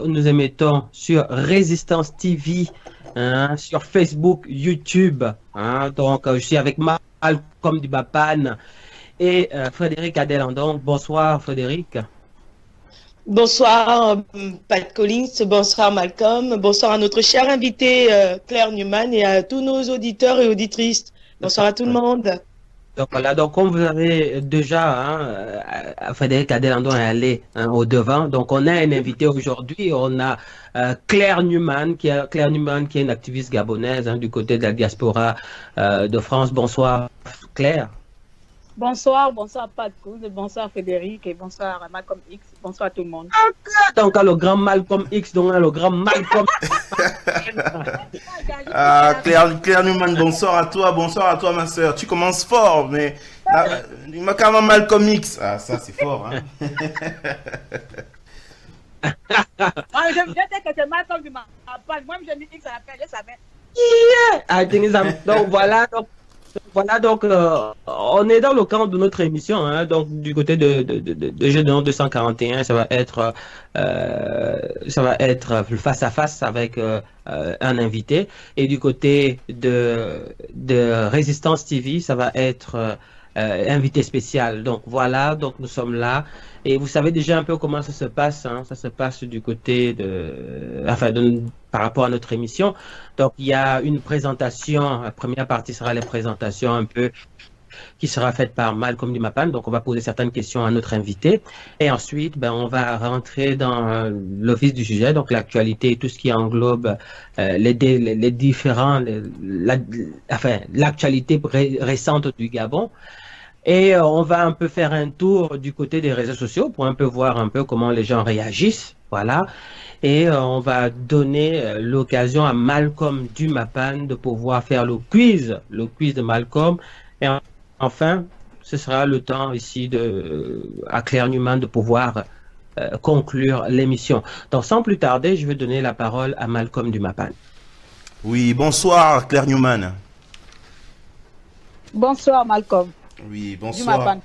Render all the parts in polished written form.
nous émettons sur Résistance TV, hein, sur Facebook, YouTube. Hein. Donc, je suis avec Malcolm Dumapan et Frédéric Adelandon. Bonsoir, Frédéric. Bonsoir, Pat Collins. Bonsoir, Malcolm. Bonsoir à notre chère invitée, Claire Newman, et à tous nos auditeurs et auditrices. Bonsoir à tout le monde. Donc voilà, donc comme vous avez déjà, hein, Frédéric Adelandon est allé hein, au devant. Donc on a un invité aujourd'hui, on a Claire Newman, Claire Newman qui est une activiste gabonaise hein, du côté de la diaspora de France. Bonsoir Claire. Bonsoir, bonsoir Pat Couz, bonsoir Frédéric et bonsoir Malcolm X, bonsoir à tout le monde. Donc le grand Malcolm X, donc le grand Malcolm. Claire Newman, bonsoir à toi ma soeur. Tu commences fort, mais il m'a quand même Malcolm X. Ah ça c'est fort, hein. Je me disais que c'est Malcolm qui m'a pas. Moi je dis X à la fin, je savais. Donc voilà, donc on est dans le cadre de notre émission, hein, donc du côté de Gédéon 241, ça va être face à face avec un invité, et du côté de Résistance TV, ça va être invité spécial. Donc voilà, donc nous sommes là. Et vous savez déjà un peu comment ça se passe, hein? Ça se passe du côté par rapport à notre émission. Donc, il y a une présentation. La première partie sera les présentations un peu qui sera faite par Malcolm Dumapan. Donc, on va poser certaines questions à notre invité. Et ensuite, ben, on va rentrer dans le vif du sujet, donc l'actualité et tout ce qui englobe les différents, l'actualité récente du Gabon. Et on va un peu faire un tour du côté des réseaux sociaux pour un peu voir un peu comment les gens réagissent. Voilà. Et on va donner l'occasion à Malcolm Dumapan de pouvoir faire le quiz de Malcolm. Et enfin, ce sera le temps ici à Claire Newman de pouvoir conclure l'émission. Donc sans plus tarder, je vais donner la parole à Malcolm Dumapan. Oui, bonsoir Claire Newman. Bonsoir Malcolm. Oui, bonsoir.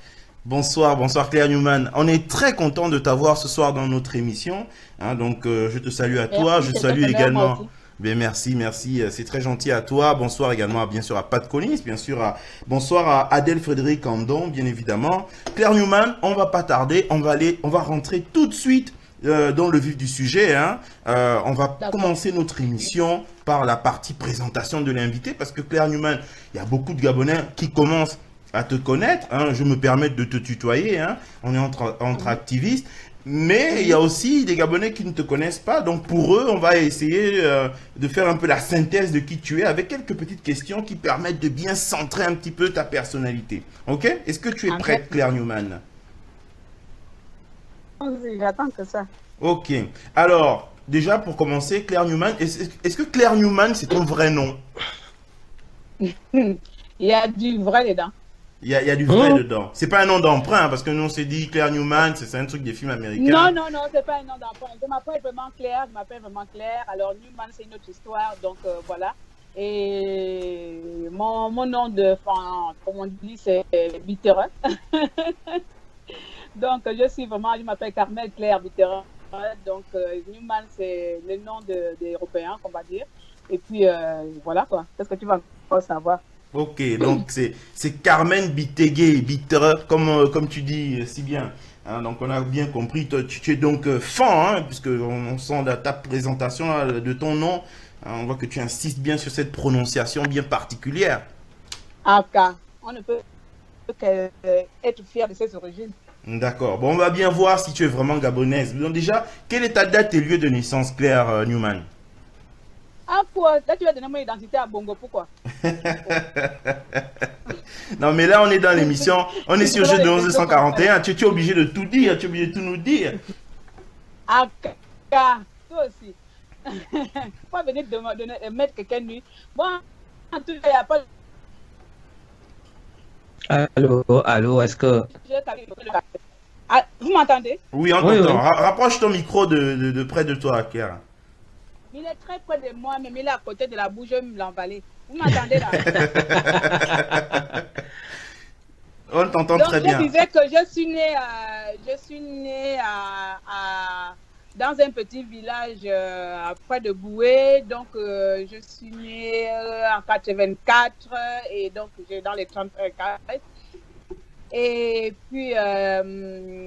Bonsoir Claire Newman. On est très content de t'avoir ce soir dans notre émission. Hein, donc, je te salue à toi. Merci, je salue également. Bien, merci. C'est très gentil à toi. Bonsoir également, bien sûr, à Pat Collins, bien sûr. Bonsoir à Adèle Frédéric Andon, bien évidemment. Claire Newman, on va pas tarder. On va rentrer tout de suite dans le vif du sujet. Hein. On va commencer notre émission par la partie présentation de l'invité, parce que Claire Newman, il y a beaucoup de Gabonais qui commencent à te connaître, hein, je me permets de te tutoyer, hein, on est entre activistes, mais il y a aussi des Gabonais qui ne te connaissent pas, donc pour eux, on va essayer de faire un peu la synthèse de qui tu es avec quelques petites questions qui permettent de bien centrer un petit peu ta personnalité. Ok? Est-ce que tu es prête, Claire Newman? J'attends que ça. Ok. Alors, déjà pour commencer, Claire Newman, est-ce que Claire Newman, c'est ton vrai nom? Il y a du vrai dedans. Il y a du vrai dedans. C'est pas un nom d'emprunt, parce que nous on s'est dit Claire Newman, c'est un truc des films américains. Non, c'est pas un nom d'emprunt. Je m'appelle vraiment Claire, Alors Newman, c'est une autre histoire, donc voilà. Et mon nom comme on dit, c'est Bitterin. Donc je m'appelle Carmel Claire Bitterin. Donc Newman, c'est le nom des Européens, qu'on va dire. Et puis voilà quoi. Qu'est-ce que tu vas encore savoir? Ok, donc c'est Carmen Bitegué, Bitterin, comme tu dis si bien. Hein, donc on a bien compris, toi, tu es donc fan, hein, puisque on sent ta présentation de ton nom, hein, on voit que tu insistes bien sur cette prononciation bien particulière. Ah, car on ne peut qu'être fier de ses origines. D'accord, bon on va bien voir si tu es vraiment gabonaise. Donc déjà, quelle est ta date et lieu de naissance, Claire Newman? Ah quoi? Là tu vas donner mon identité à Bongo, pourquoi? Non mais là on est dans l'émission, on est sur Gédéon 241, tu es obligé de tout dire, tu es obligé de tout nous dire. Ah car, toi aussi. Faut pas venir mettre quelqu'un nu. Moi, en tout cas, il n'y a pas... Allô, est-ce que... Ah, vous m'entendez? Oui, on t'entend. Oui. Rapproche ton micro de près de toi, Claire. Il est très près de moi, mais il est à côté de la bouche, je vais me l'emballer. Vous m'entendez là? On t'entend très bien. Je disais que je suis née dans un petit village près de Boué. Donc, je suis née en 84 et donc j'ai dans les 34. Et puis,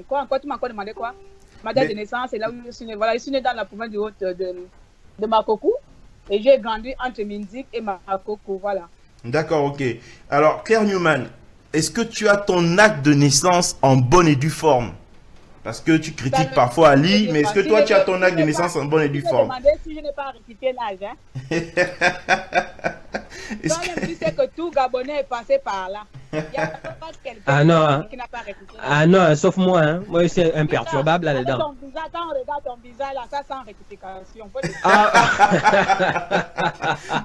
quoi encore, tu m'as encore demandé quoi? Ma date de naissance, c'est là où je suis née. Voilà, je suis née dans la province du Haut de Makoko et j'ai grandi entre Minzik et Makoko, voilà. D'accord, ok. Alors, Claire Newman, est-ce que tu as ton acte de naissance en bonne et due forme? Parce que tu critiques parfois Ali, mais est-ce que toi, tu as ton acte de naissance en bonne et due forme? Je me demandais si je n'ai pas rectifié l'âge. Toi-même, tu sais que tout Gabonais est passé par là. Il n'y a pas quelqu'un qui n'a pas rectifié l'âge. Ah non, sauf moi. Hein. Moi, c'est imperturbable là-dedans. Quand on regarde ton visage, là, ça sent rectification.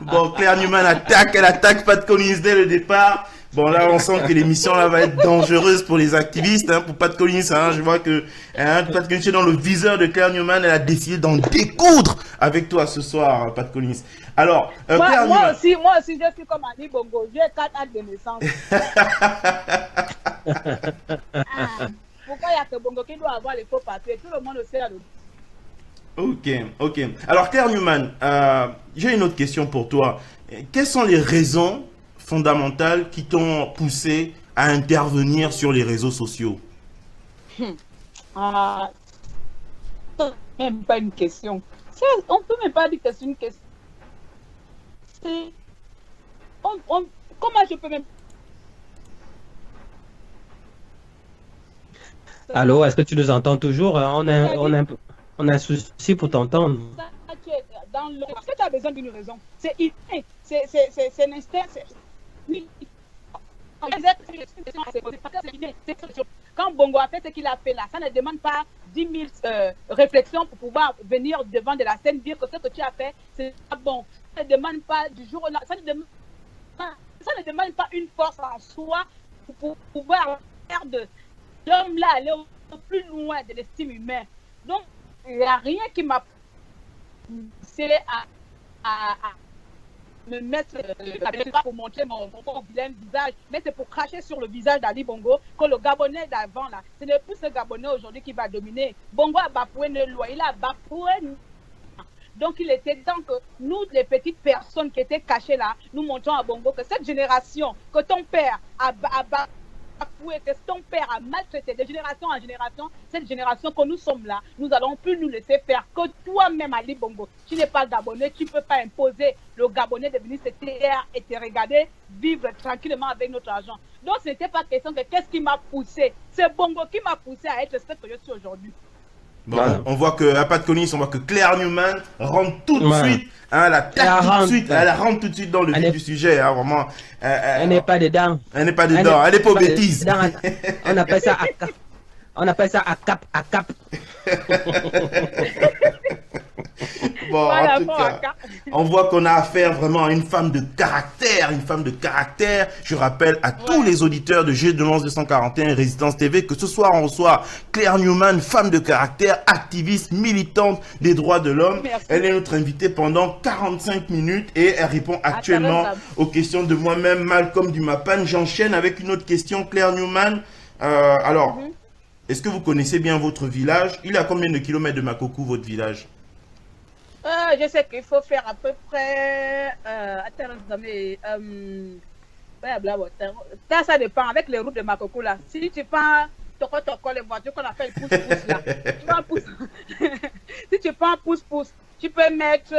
Bon, Claire Newman attaque, elle attaque Pat Collins dès le départ. Bon, là, on sent que l'émission là va être dangereuse pour les activistes, hein, pour Pat Collins. Hein, je vois que Pat Collins est dans le viseur de Claire Newman. Elle a décidé d'en découdre avec toi ce soir, Pat Collins. Alors, moi aussi, je suis comme Ali Bongo. J'ai 4 actes de naissance. Pourquoi il n'y a que Bongo qui doit avoir les faux papiers? Tout le monde aussi a le... Ok. Alors, Claire Newman, j'ai une autre question pour toi. Quelles sont les raisons fondamentales qui t'ont poussé à intervenir sur les réseaux sociaux? Même pas une question. On ne peut même pas dire que c'est une question. Comment je peux même... Allô, est-ce que tu nous entends toujours? On a un souci pour t'entendre. Est-ce que tu as besoin d'une raison? C'est inné, c'est un instinct. Quand Bongo a fait ce qu'il a fait là, ça ne demande pas 10 000 réflexions pour pouvoir venir devant de la scène dire que ce que tu as fait, c'est pas bon. Ça ne demande pas du jour au lendemain, ça ne demande pas une force en soi pour pouvoir faire de l'homme là aller au plus loin de l'estime humaine. Donc, il n'y a rien qui m'a poussé à me mettre pour montrer mon vilain visage, mais c'est pour cracher sur le visage d'Ali Bongo que le Gabonais d'avant là, ce n'est plus ce Gabonais aujourd'hui qui va dominer. Bongo a bafoué nos lois, il a bafoué. Donc il était temps que nous, les petites personnes qui étaient cachées là, nous montrons à Bongo que cette génération, que ton père a bafoué, que ton père a maltraité de génération en génération, cette génération que nous sommes là, nous allons plus nous laisser faire. Que toi-même, Ali Bongo, tu n'es pas Gabonais, tu ne peux pas imposer le Gabonais de venir se taire et te regarder vivre tranquillement avec notre argent. Donc ce n'était pas question de qu'est-ce qui m'a poussé. C'est Bongo qui m'a poussé à être ce que je suis aujourd'hui. Bon, on voit que à Pat Collins, on voit que Claire Newman rentre tout de suite. Hein, elle attaque tout de suite. Elle rentre tout de suite dans le vif du sujet. Hein, vraiment. Elle n'est pas dedans. Elle n'est pas dedans. Elle n'est pas aux bêtises. On appelle ça à cap. On appelle ça à cap. Bon, voilà, en tout cas, on voit qu'on a affaire vraiment à une femme de caractère, Je rappelle à tous les auditeurs de G211 241 Résistance TV que ce soir on reçoit Claire Newman, femme de caractère, activiste, militante des droits de l'homme. Elle est notre invitée pendant 45 minutes et elle répond actuellement aux questions de moi-même, Malcolm Dumapan. J'enchaîne avec une autre question, Claire Newman. Est-ce que vous connaissez bien votre village? Il est à combien de kilomètres de Makoko, votre village? Je sais qu'il faut faire à peu près... ça dépend avec les routes de Makoko là. Si tu prends les voitures qu'on appelle pouce-pouce là, si tu prends pouce-pouce, tu peux mettre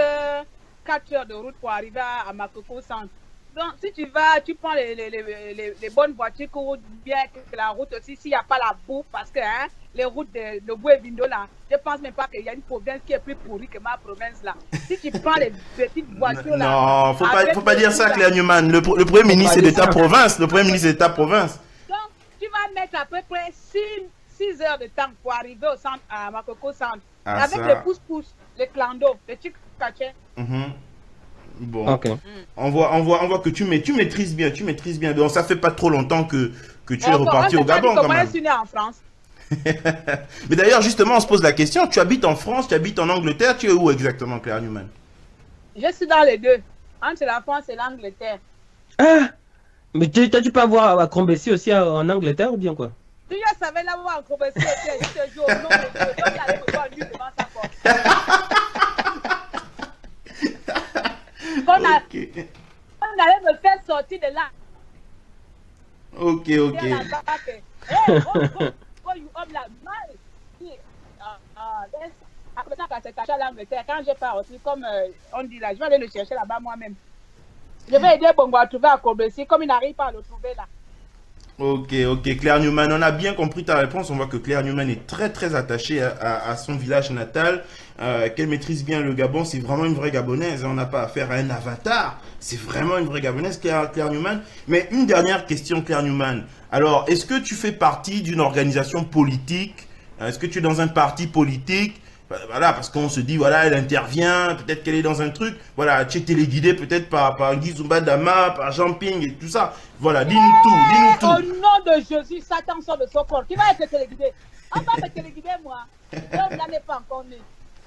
4 heures de route pour arriver à Makoko centre. Donc, si tu vas, tu prends les bonnes voitures qui roulent bien que la route aussi, s'il n'y a pas la boue, parce que les routes de Boué-Vindo, là, je ne pense même pas qu'il y a une province qui est plus pourrie que ma province, là. Si tu prends les petites voitures, là... Non, faut pas dire ça, Claire Newman. Le Premier ministre est de ta province. Le Premier ministre est de ta province. Donc, tu vas mettre à peu près 6 heures de temps pour arriver au centre, à Makoko centre. Avec les pouces-pouces, les clando, les chic-cachets. Bon, on voit que tu maîtrises bien, Donc ça fait pas trop longtemps que tu es reparti au Gabon quand même. Je suis né en France. Mais d'ailleurs, justement, on se pose la question, tu habites en France, tu habites en Angleterre, tu es où exactement, Claire Newman? Je suis dans les deux, entre la France et l'Angleterre. Ah, mais tu peux avoir à Crombessi aussi en Angleterre ou bien quoi? Tu savais là où à Crombessi, je te jure, non, mais tu allais me voir lui devant sa encore. On allait me faire sortir de là. Ok. Quand je pars aussi, comme on dit là, je vais aller le chercher là-bas moi-même. Je vais aider Bongo à trouver à Kobesi, comme il n'arrive pas à le trouver là. Ok, Claire Newman, on a bien compris ta réponse. On voit que Claire Newman est très attachée à son village natal, qu'elle maîtrise bien le Gabon. C'est vraiment une vraie Gabonaise. On n'a pas affaire à un avatar. C'est vraiment une vraie Gabonaise, Claire Newman. Mais une dernière question, Claire Newman. Alors, est-ce que tu fais partie d'une organisation politique? Est-ce que tu es dans un parti politique? Voilà, parce qu'on se dit, voilà, elle intervient, peut-être qu'elle est dans un truc, voilà, tu es téléguidé peut-être par Guy Zumba Dama, par Jean Ping et tout ça. Voilà, dis-nous tout. Au nom de Jésus, Satan sort de son corps. Qui va être téléguidé? On va me téléguider, moi. L'homme là n'est pas encore né.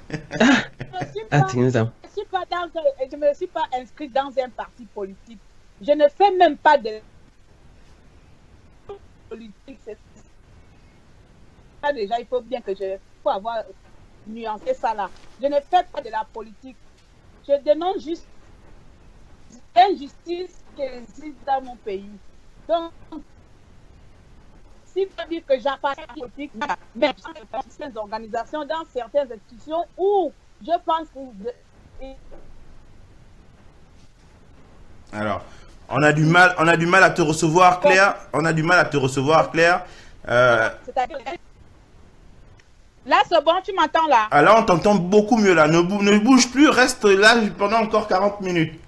Je ne me suis pas inscrite dans un parti politique. Je ne fais même pas de politique. Ça, déjà, il faut bien que faut avoir nuancé ça là. Je ne fais pas de la politique. Je dénonce juste l'injustice qui existe dans mon pays. Donc, s'il faut dire que j'appartiens à la politique, mais dans certaines organisations, dans certaines institutions où je pense que... Alors, on a du mal à te recevoir, Claire. C'est-à-dire... Là, c'est bon, tu m'entends là? Ah, là, on t'entend beaucoup mieux là. Ne bouge plus, reste là pendant encore 40 minutes.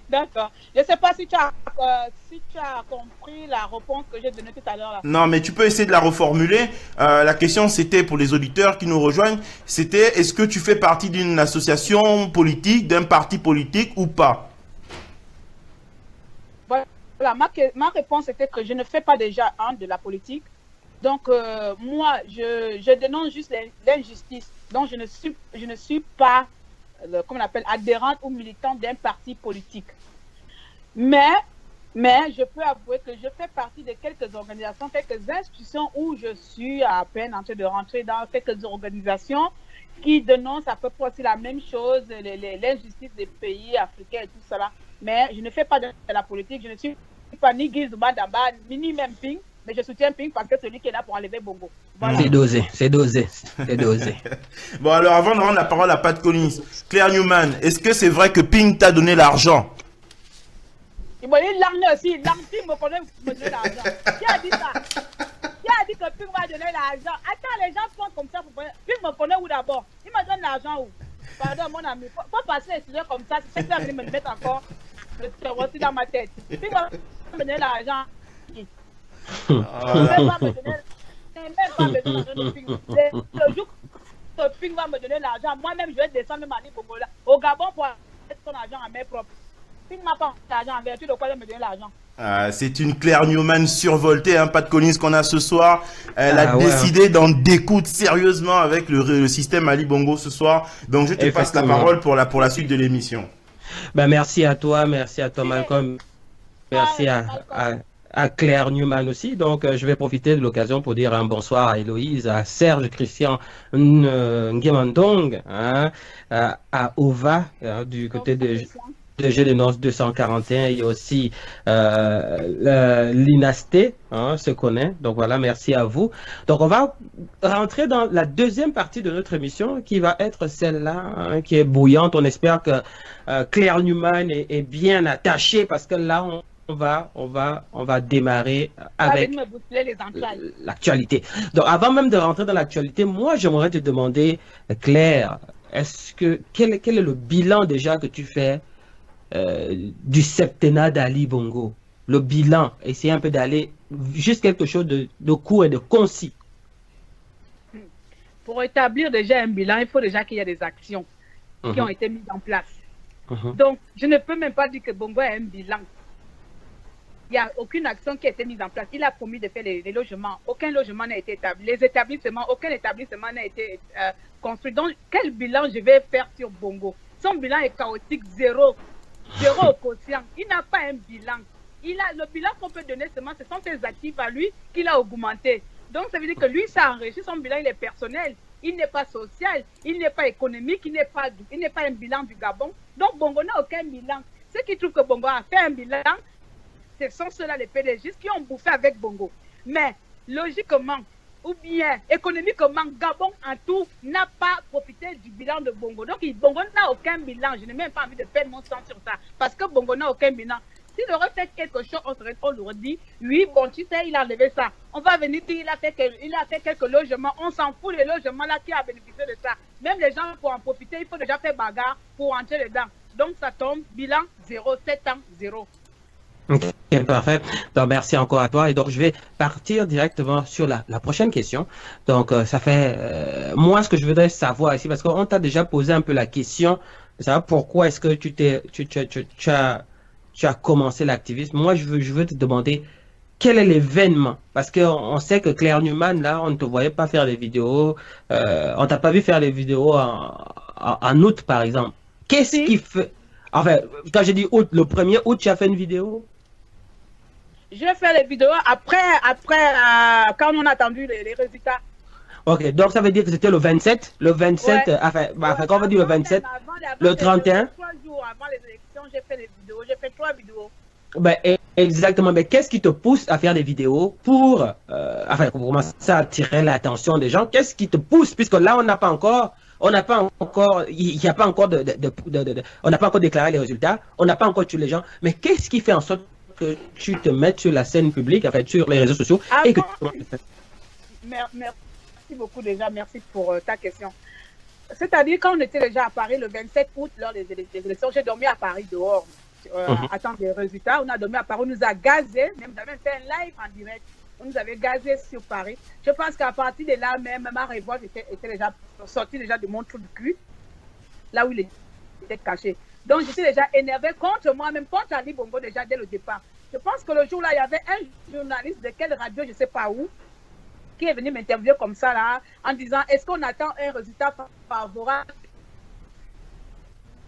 D'accord. Je ne sais pas si tu as compris la réponse que j'ai donnée tout à l'heure là. Non, mais tu peux essayer de la reformuler. La question, c'était pour les auditeurs qui nous rejoignent. C'était, est-ce que tu fais partie d'une association politique, d'un parti politique ou pas? Voilà, ma réponse était que je ne fais pas déjà de la politique. Donc, moi, je dénonce juste l'injustice. Donc, je ne suis pas, comme on appelle, adhérente ou militante d'un parti politique. Mais je peux avouer que je fais partie de quelques organisations, quelques institutions où je suis à peine en train de rentrer dans quelques organisations qui dénoncent à peu près aussi la même chose, l'injustice des pays africains et tout cela. Mais je ne fais pas de la politique. Je ne suis pas ni Guy Zumba Damba, ni même Ping. Mais je soutiens Ping parce que c'est celui qui est là pour enlever Bongo. Voilà. C'est dosé. Bon, alors avant de rendre la parole à Pat Collins, Claire Newman, est-ce que c'est vrai que Ping t'a donné l'argent? Il m'a dit l'argent aussi. Ping me connaît, me donner l'argent. Qui a dit ça? Qui a dit que Ping va donner l'argent? Attends, les gens font comme ça. Ping me connaît où d'abord? Il me donne l'argent où? Pardon, mon ami. Faut passer les sujets comme ça. C'est ça que me mettre encore le terreau dans ma tête. Ping va me donner l'argent. Le jour que Ping va me donner l'argent, moi-même je vais descendre ma ligne au Gabon pour mettre son argent à main propre. Ping m'a pas l'argent en vertu de quoi il va me donner l'argent. C'est une Claire Newman survoltée, hein, Pat Collins qu'on a ce soir. Elle a décidé d'en découdre sérieusement avec le système Ali Bongo ce soir. Donc je te passe la parole pour la suite de l'émission. Ben, merci à toi Malcolm. Merci à Claire Newman aussi. Donc, je vais profiter de l'occasion pour dire un bonsoir à Héloïse, à Serge Christian Nguemandong, hein, à Ova, du côté de Gélénos 241. Il y a aussi l'Inasté, hein, se connaît. Donc voilà, merci à vous. Donc, on va rentrer dans la deuxième partie de notre émission qui va être celle-là, hein, qui est bouillante. On espère que Claire Newman est bien attachée parce que là, on va démarrer avec l'actualité. Donc, avant même de rentrer dans l'actualité, moi, j'aimerais te demander, Claire, quel est le bilan déjà que tu fais du septennat d'Ali Bongo? Le bilan, essayer un peu d'aller juste quelque chose de court et de concis. Pour établir déjà un bilan, il faut déjà qu'il y ait des actions qui ont été mises en place. Donc, je ne peux même pas dire que Bongo a un bilan. Il n'y a aucune action qui a été mise en place. Il a promis de faire les logements. Aucun logement n'a été établi. Les établissements, aucun établissement n'a été construit. Donc, quel bilan je vais faire sur Bongo? Son bilan est chaotique, zéro au quotient. Il n'a pas un bilan. Le bilan qu'on peut donner seulement, ce sont ses actifs à lui qu'il a augmenté. Donc, ça veut dire que lui, ça enrichit son bilan, il est personnel. Il n'est pas social, il n'est pas économique, il n'est pas un bilan du Gabon. Donc, Bongo n'a aucun bilan. Ceux qui trouvent que Bongo a fait un bilan, ce sont ceux-là, les PDG, qui ont bouffé avec Bongo. Mais, logiquement, ou bien économiquement, Gabon en tout n'a pas profité du bilan de Bongo. Donc, Bongo n'a aucun bilan. Je n'ai même pas envie de perdre mon temps sur ça. Parce que Bongo n'a aucun bilan. S'il aurait fait quelque chose, on l'aurait dit, oui, bon, tu sais, il a enlevé ça. On va venir dire, il a fait quelques logements. On s'en fout des logements là qui a bénéficié de ça. Même les gens, pour en profiter, il faut déjà faire bagarre pour entrer dedans. Donc, ça tombe, bilan 0, 7 ans, 0. Ok, parfait. Donc, merci encore à toi. Et donc, je vais partir directement sur la prochaine question. Donc, ça fait, moi, ce que je voudrais savoir ici, parce qu'on t'a déjà posé un peu la question de savoir pourquoi est-ce que tu as commencé l'activisme. Moi, je veux te demander quel est l'événement, parce qu'on sait que Claire Newman, là, on ne te voyait pas faire des vidéos, on t'a pas vu faire des vidéos en août, par exemple. Qu'est-ce qui fait, enfin, quand j'ai dit août, le 1er août, tu as fait une vidéo? Je vais faire les vidéos après quand on a attendu les résultats. Ok, donc ça veut dire que c'était le 27, ouais. Enfin, quand on va dire le 27, le 31. 3 jours avant les élections, j'ai fait les vidéos, j'ai fait 3 vidéos. Ben, exactement, mais qu'est-ce qui te pousse à faire des vidéos pour commencer à attirer l'attention des gens? Qu'est-ce qui te pousse? Puisque là, on n'a pas encore déclaré les résultats, on n'a pas encore tué les gens, mais qu'est-ce qui fait en sorte que tu te mettes sur la scène publique, sur les réseaux sociaux, et que Merci beaucoup déjà, merci pour ta question. C'est-à-dire, quand on était déjà à Paris le 27 août, lors des élections, j'ai dormi à Paris dehors, attendre les résultats. On a dormi à Paris, on nous a gazés, même on avait fait un live en direct, on nous avait gazés sur Paris. Je pense qu'à partir de là, même ma révolte était déjà sortie de mon trou de cul, là où il était caché. Donc, je suis déjà énervée contre moi-même, contre Ali Bongo déjà dès le départ. Je pense que le jour-là, il y avait un journaliste de quelle radio, je ne sais pas où, qui est venu m'interviewer comme ça, là, en disant, est-ce qu'on attend un résultat favorable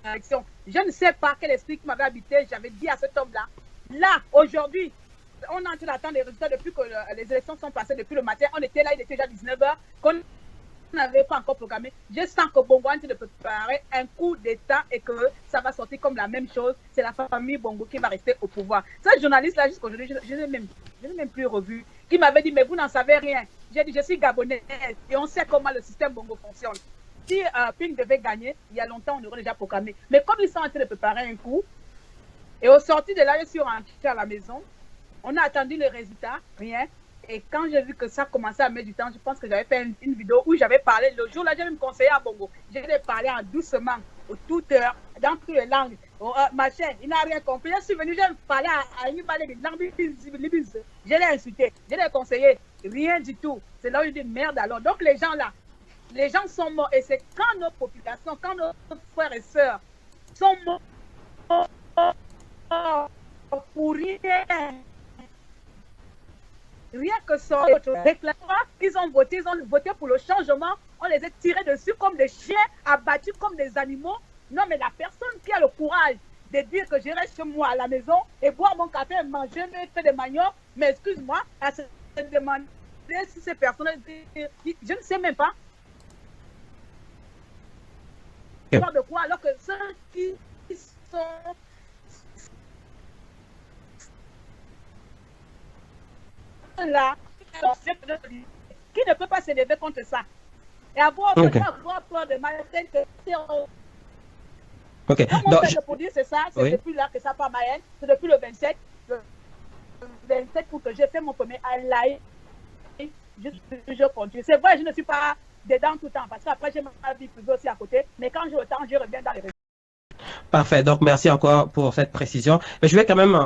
à l'élection? Je ne sais pas quel esprit qui m'avait habité, j'avais dit à cet homme-là. Là, aujourd'hui, on est en train d'attendre les résultats depuis que les élections sont passées, depuis le matin. On était là, il était déjà 19h, qu'on n'avait pas encore programmé. Je sens que Bongo est en train de préparer un coup d'État et que ça va sortir comme la même chose. C'est la famille Bongo qui va rester au pouvoir. Ce journaliste-là, jusqu'aujourd'hui, je n'ai même plus revu. Il m'avait dit, mais vous n'en savez rien. J'ai dit, je suis gabonaise et on sait comment le système Bongo fonctionne. Si Ping devait gagner, il y a longtemps, on aurait déjà programmé. Mais comme ils sont en train de préparer un coup, et au sorti de là, je suis rentrée à la maison, on a attendu les résultats, rien. Et quand j'ai vu que ça commençait à mettre du temps, je pense que j'avais fait une vidéo où j'avais parlé. Le jour-là, j'ai même conseillé à Bongo. J'ai parlé en doucement, au toute heure, dans toutes les langues. Machin, il n'a rien compris. Je suis venu, j'ai parlé à une balle de langue. Je l'ai insulté, je l'ai conseillé. Rien du tout. C'est là où je dis merde alors. Donc les gens là, les gens sont morts. Et c'est quand nos populations, quand nos frères et sœurs sont morts pour rien. Rien que ça, ils ont voté pour le changement, on les a tirés dessus comme des chiens, abattus comme des animaux. Non, mais la personne qui a le courage de dire que je reste chez moi à la maison et boire mon café, manger, faire des maniocs, mais excuse-moi, à se demander si ces personnes, je ne sais même pas. De quoi, alors que ceux qui sont là, qui ne peut pas s'élever contre ça et avoir peur de Mayenne que donc, pour dire c'est ça, c'est depuis là que ça part Mayenne, c'est depuis le 27 pour que j'ai fait mon premier live, je continue. C'est vrai, je ne suis pas dedans tout le temps parce qu'après j'ai ma vie privée aussi à côté, mais quand j'ai le temps, je reviens dans les réseaux. Parfait, donc merci encore pour cette précision. Mais je vais quand même,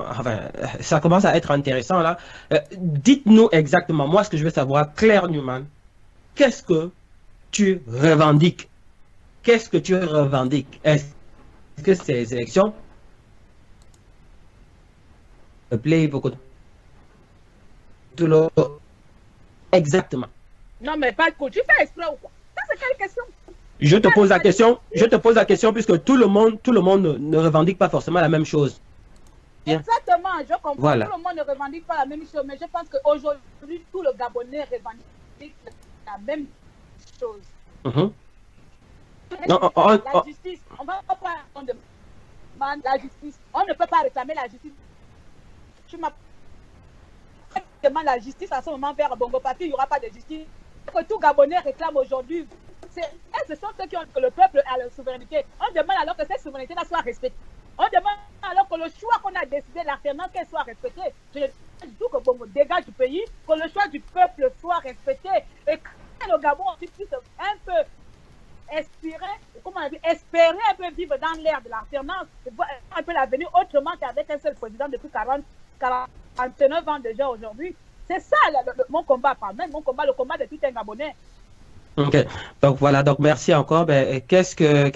ça commence à être intéressant là. Dites-nous exactement, moi ce que je veux savoir, Claire Newman, qu'est-ce que tu revendiques? Qu'est-ce que tu revendiques? Est-ce que ces élections plaît beaucoup? Exactement. Non mais pas que tu fais exprès ou quoi? Ça c'est quelle question? Je te pose la question puisque tout le monde ne revendique pas forcément la même chose. Bien. Exactement, je comprends. Voilà. Tout le monde ne revendique pas la même chose, mais je pense qu'aujourd'hui, tout le Gabonais revendique la même chose. Mhm. La justice, on va pas on demande la justice. On ne peut pas réclamer la justice. Tu m'as demandé la justice à ce moment vers Bongo Parti, il n'y aura pas de justice. Que tout Gabonais réclame aujourd'hui. Ce sont ceux qui ont que le peuple a la souveraineté. On demande alors que cette souveraineté-là soit respectée. On demande alors que le choix qu'on a décidé, l'alternance, qu'elle soit respectée. Je dis tout que Bongo dégage du pays, que le choix du peuple soit respecté. Et que le Gabon puisse un peu espérer un peu vivre dans l'ère de l'alternance, voir un peu l'avenir autrement qu'avec un seul président depuis 49 ans déjà aujourd'hui. C'est ça mon combat, pas même mon combat, le combat de tout un Gabonais. Ok, donc voilà, donc merci encore. Ben, parce que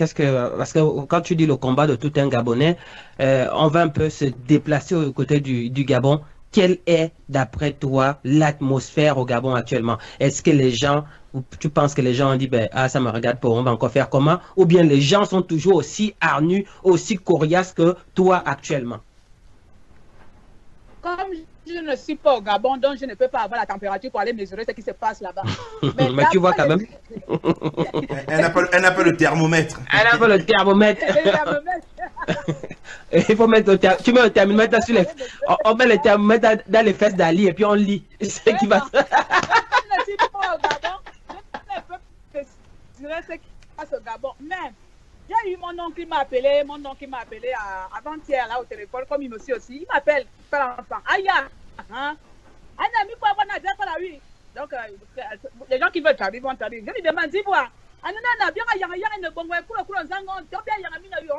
quand tu dis le combat de tout un Gabonais, on va un peu se déplacer au côté du Gabon. Quelle est, d'après toi, l'atmosphère au Gabon actuellement? Est-ce que les gens, ou tu penses que les gens ont dit, ben, ah, ça me regarde pas, on va encore faire comment? Ou bien les gens sont toujours aussi hargnus, aussi coriaces que toi actuellement? Comme je ne suis pas au Gabon, donc je ne peux pas avoir la température pour aller mesurer ce qui se passe là-bas. Mais tu vois quand même. Elle n'a pas le thermomètre. Elle n'a pas le thermomètre. Il faut mettre tu mets le thermomètre là sur les. On met le thermomètre dans les fesses d'Ali et puis on lit. C'est ce qui va. Je ne suis pas au Gabon. Je ne peux pas mesurer ce qui se passe au Gabon. Mais j'ai eu mon oncle qui m'a appelé, avant-hier là au téléphone, comme il me suit aussi. Il m'appelle, enfant. Aïe, hein? Un ami pour avoir un à la rue. Donc, les gens qui veulent t'arriver vont t'arriver. Je lui demande, dis-moi. On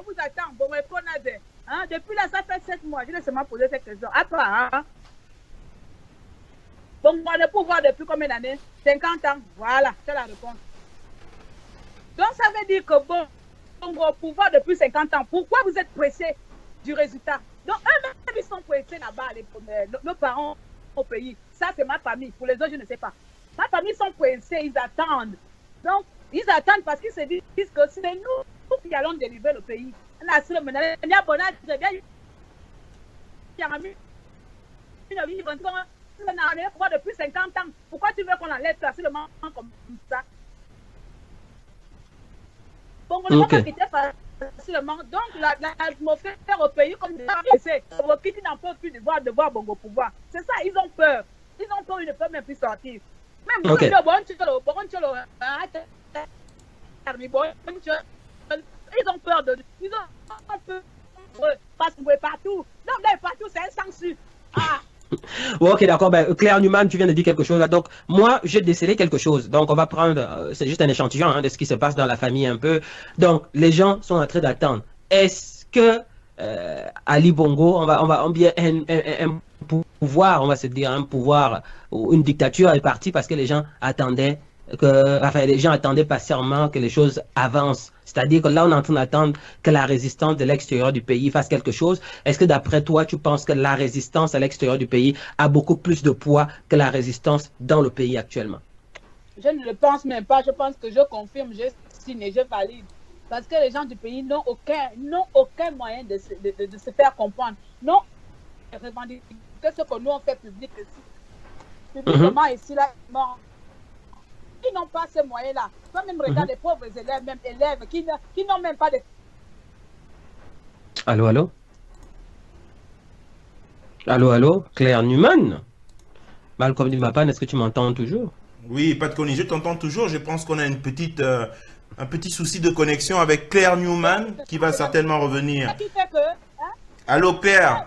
vous attend. Depuis là, ça fait 7 mois. Je l'ai seulement posé cette question. Après, hein? Donc, on a pouvoir depuis combien d'années? 50 ans. Voilà, c'est la réponse. Donc, ça veut dire que bon, au pouvoir depuis 50 ans, pourquoi vous êtes pressés du résultat? Donc, eux-mêmes, ils sont pressés là-bas, nos parents au pays. Ça, c'est ma famille. Pour les autres, je ne sais pas. Ma famille sont pressés, ils attendent. Donc, ils attendent parce qu'ils se disent que c'est nous qui allons délivrer le pays. Depuis 50 ans, pourquoi tu veux qu'on enlève facilement comme ça? Bon, on ne va pas quitter facilement. Donc, l'atmosphère au pays, comme c'est, qui n'en peuvent plus de voir Bongo pouvoir. C'est ça, ils ont peur. Ils ont peur, ils ne peuvent même plus sortir. Même okay. Ils ont peur de. Ils ont peur parce qu'on est partout. Donc, là, partout, c'est un censure. Ah! Ok, d'accord. Ben, Claire Newman, tu viens de dire quelque chose là. Donc, moi, j'ai décelé quelque chose. Donc, on va prendre, c'est juste un échantillon hein, de ce qui se passe dans la famille un peu. Donc, les gens sont en train d'attendre. Est-ce que Ali Bongo, on bien un pouvoir, on va se dire un pouvoir ou une dictature est partie parce que les gens attendaient les gens attendaient patiemment que les choses avancent. C'est-à-dire que là, on est en train d'attendre que la résistance de l'extérieur du pays fasse quelque chose. Est-ce que d'après toi, tu penses que la résistance à l'extérieur du pays a beaucoup plus de poids que la résistance dans le pays actuellement? Je ne le pense même pas. Je pense que je confirme, je signe et je valide. Parce que les gens du pays n'ont aucun moyen de se faire comprendre. Non, revendiquer ce que nous on fait publiquement ici, là, ils n'ont pas ce moyen-là. Toi-même, regarde les pauvres élèves, même élèves, qui n'ont même pas de... Allô, allô? Allô, allô? Claire Newman? Malcolm Dimapan, est-ce que tu m'entends toujours? Oui, Pat Conny, je t'entends toujours. Je pense qu'on a un petit souci de connexion avec Claire Newman qui va certainement revenir. Allô Claire,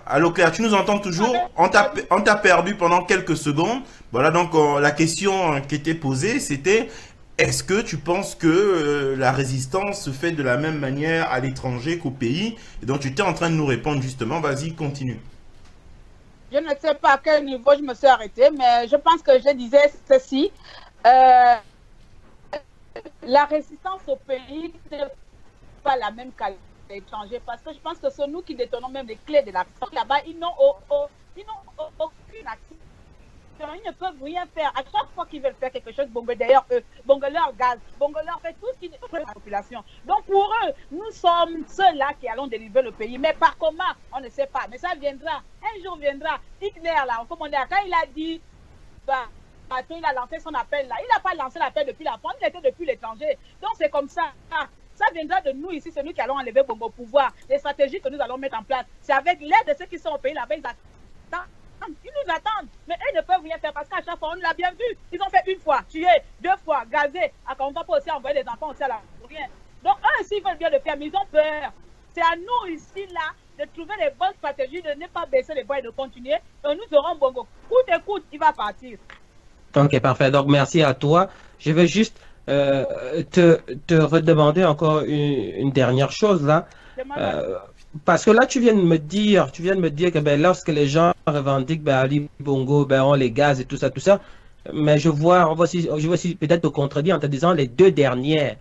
tu nous entends toujours? On t'a perdu pendant quelques secondes. Voilà donc la question qui était posée, c'était est-ce que tu penses que la résistance se fait de la même manière à l'étranger qu'au pays? Et donc tu étais en train de nous répondre justement, vas-y, continue. Je ne sais pas à quel niveau je me suis arrêtée, mais je pense que je disais ceci. La résistance au pays n'est pas la même qu'à l'étranger, parce que je pense que c'est nous qui détenons même les clés de la résistance. Là-bas, ils n'ont aucune action. Ils ne peuvent rien faire. À chaque fois qu'ils veulent faire quelque chose, Bongo d'ailleurs, Bongo leur gaz, Bongo leur fait tout ce qui est la population. Donc pour eux, nous sommes ceux-là qui allons délivrer le pays. Mais par comment? On ne sait pas. Mais ça viendra. Un jour viendra. Hitler, là, comme on dit, quand il a dit, bah, patron, il a lancé son appel là. Il n'a pas lancé l'appel depuis la France, il était depuis l'étranger. Donc c'est comme ça. Ça viendra de nous ici, c'est nous qui allons enlever Bongo au pouvoir. Les stratégies que nous allons mettre en place, c'est avec l'aide de ceux qui sont au pays là-bas, ils nous attendent. Mais eux ne peuvent rien faire parce qu'à chaque fois, on l'a bien vu. Ils ont fait une fois, tué, 2 fois, gazé. On ne va pas aussi envoyer des enfants aussi à la rien. Donc eux aussi, ils veulent bien le faire, mais ils ont peur. C'est à nous ici, là, de trouver les bonnes stratégies, de ne pas baisser les bras et de continuer. Et nous aurons Bongo. Coûte et coûte, il va partir. Ok, parfait. Donc, merci à toi. Je vais juste te redemander encore une dernière chose là. Parce que là, tu viens de me dire que ben, lorsque les gens revendiquent ben, Ali Bongo, ben, on les gaz et tout ça. Mais je vois aussi peut-être te contredire en te disant les deux dernières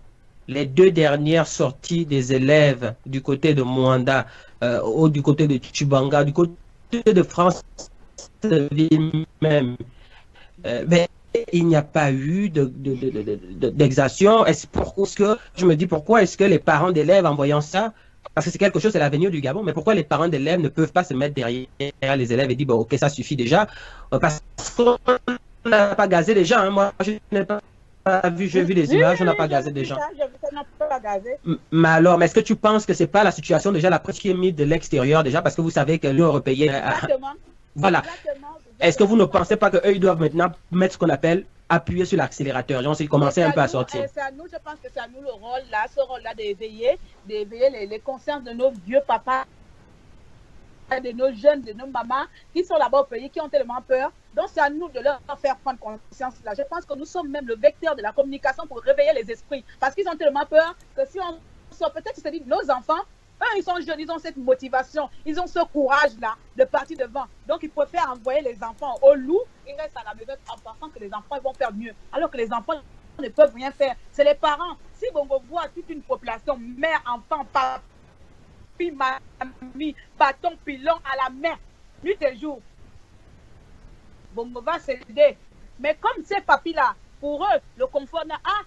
sorties des élèves du côté de Mwanda, ou du côté de Tchubanga, du côté de France même. Mais il n'y a pas eu d'exaction. Je me dis pourquoi est-ce que les parents d'élèves, en voyant ça, parce que c'est quelque chose, c'est l'avenir du Gabon, mais pourquoi les parents d'élèves ne peuvent pas se mettre derrière les élèves et dire, bon, ok, ça suffit déjà, parce qu'on n'a pas gazé les gens. Hein. Moi, je n'ai pas vu, j'ai vu les images, on n'a pas gazé des gens. Mais alors, mais est-ce que tu penses que c'est pas la situation déjà, la presse qui est mise de l'extérieur déjà, parce que vous savez que l'Union européenne... Voilà. Est-ce que vous ne pensez pas qu'eux, ils doivent maintenant mettre ce qu'on appelle appuyer sur l'accélérateur? Genre, c'est commencer un peu à sortir. C'est à nous, je pense que c'est à nous le rôle là, ce rôle-là d'éveiller les consciences de nos vieux papas, de nos jeunes, de nos mamans qui sont là-bas au pays, qui ont tellement peur. Donc, c'est à nous de leur faire prendre conscience là. Je pense que nous sommes même le vecteur de la communication pour réveiller les esprits. Parce qu'ils ont tellement peur que si on sort, peut-être qu'ils se disent, nos enfants, eux, ils sont jeunes, ils ont cette motivation, ils ont ce courage-là de partir devant. Donc, ils préfèrent envoyer les enfants au loup, ils restent à la maison en pensant que les enfants ils vont faire mieux. Alors que les enfants ne peuvent rien faire. C'est les parents. Si Bongo voit toute une population, mère, enfant, papi, mamie, bâton, pilon à la main, nuit et jour, Bongo va s'aider. Mais comme ces papis-là, pour eux, le confort n'a pas.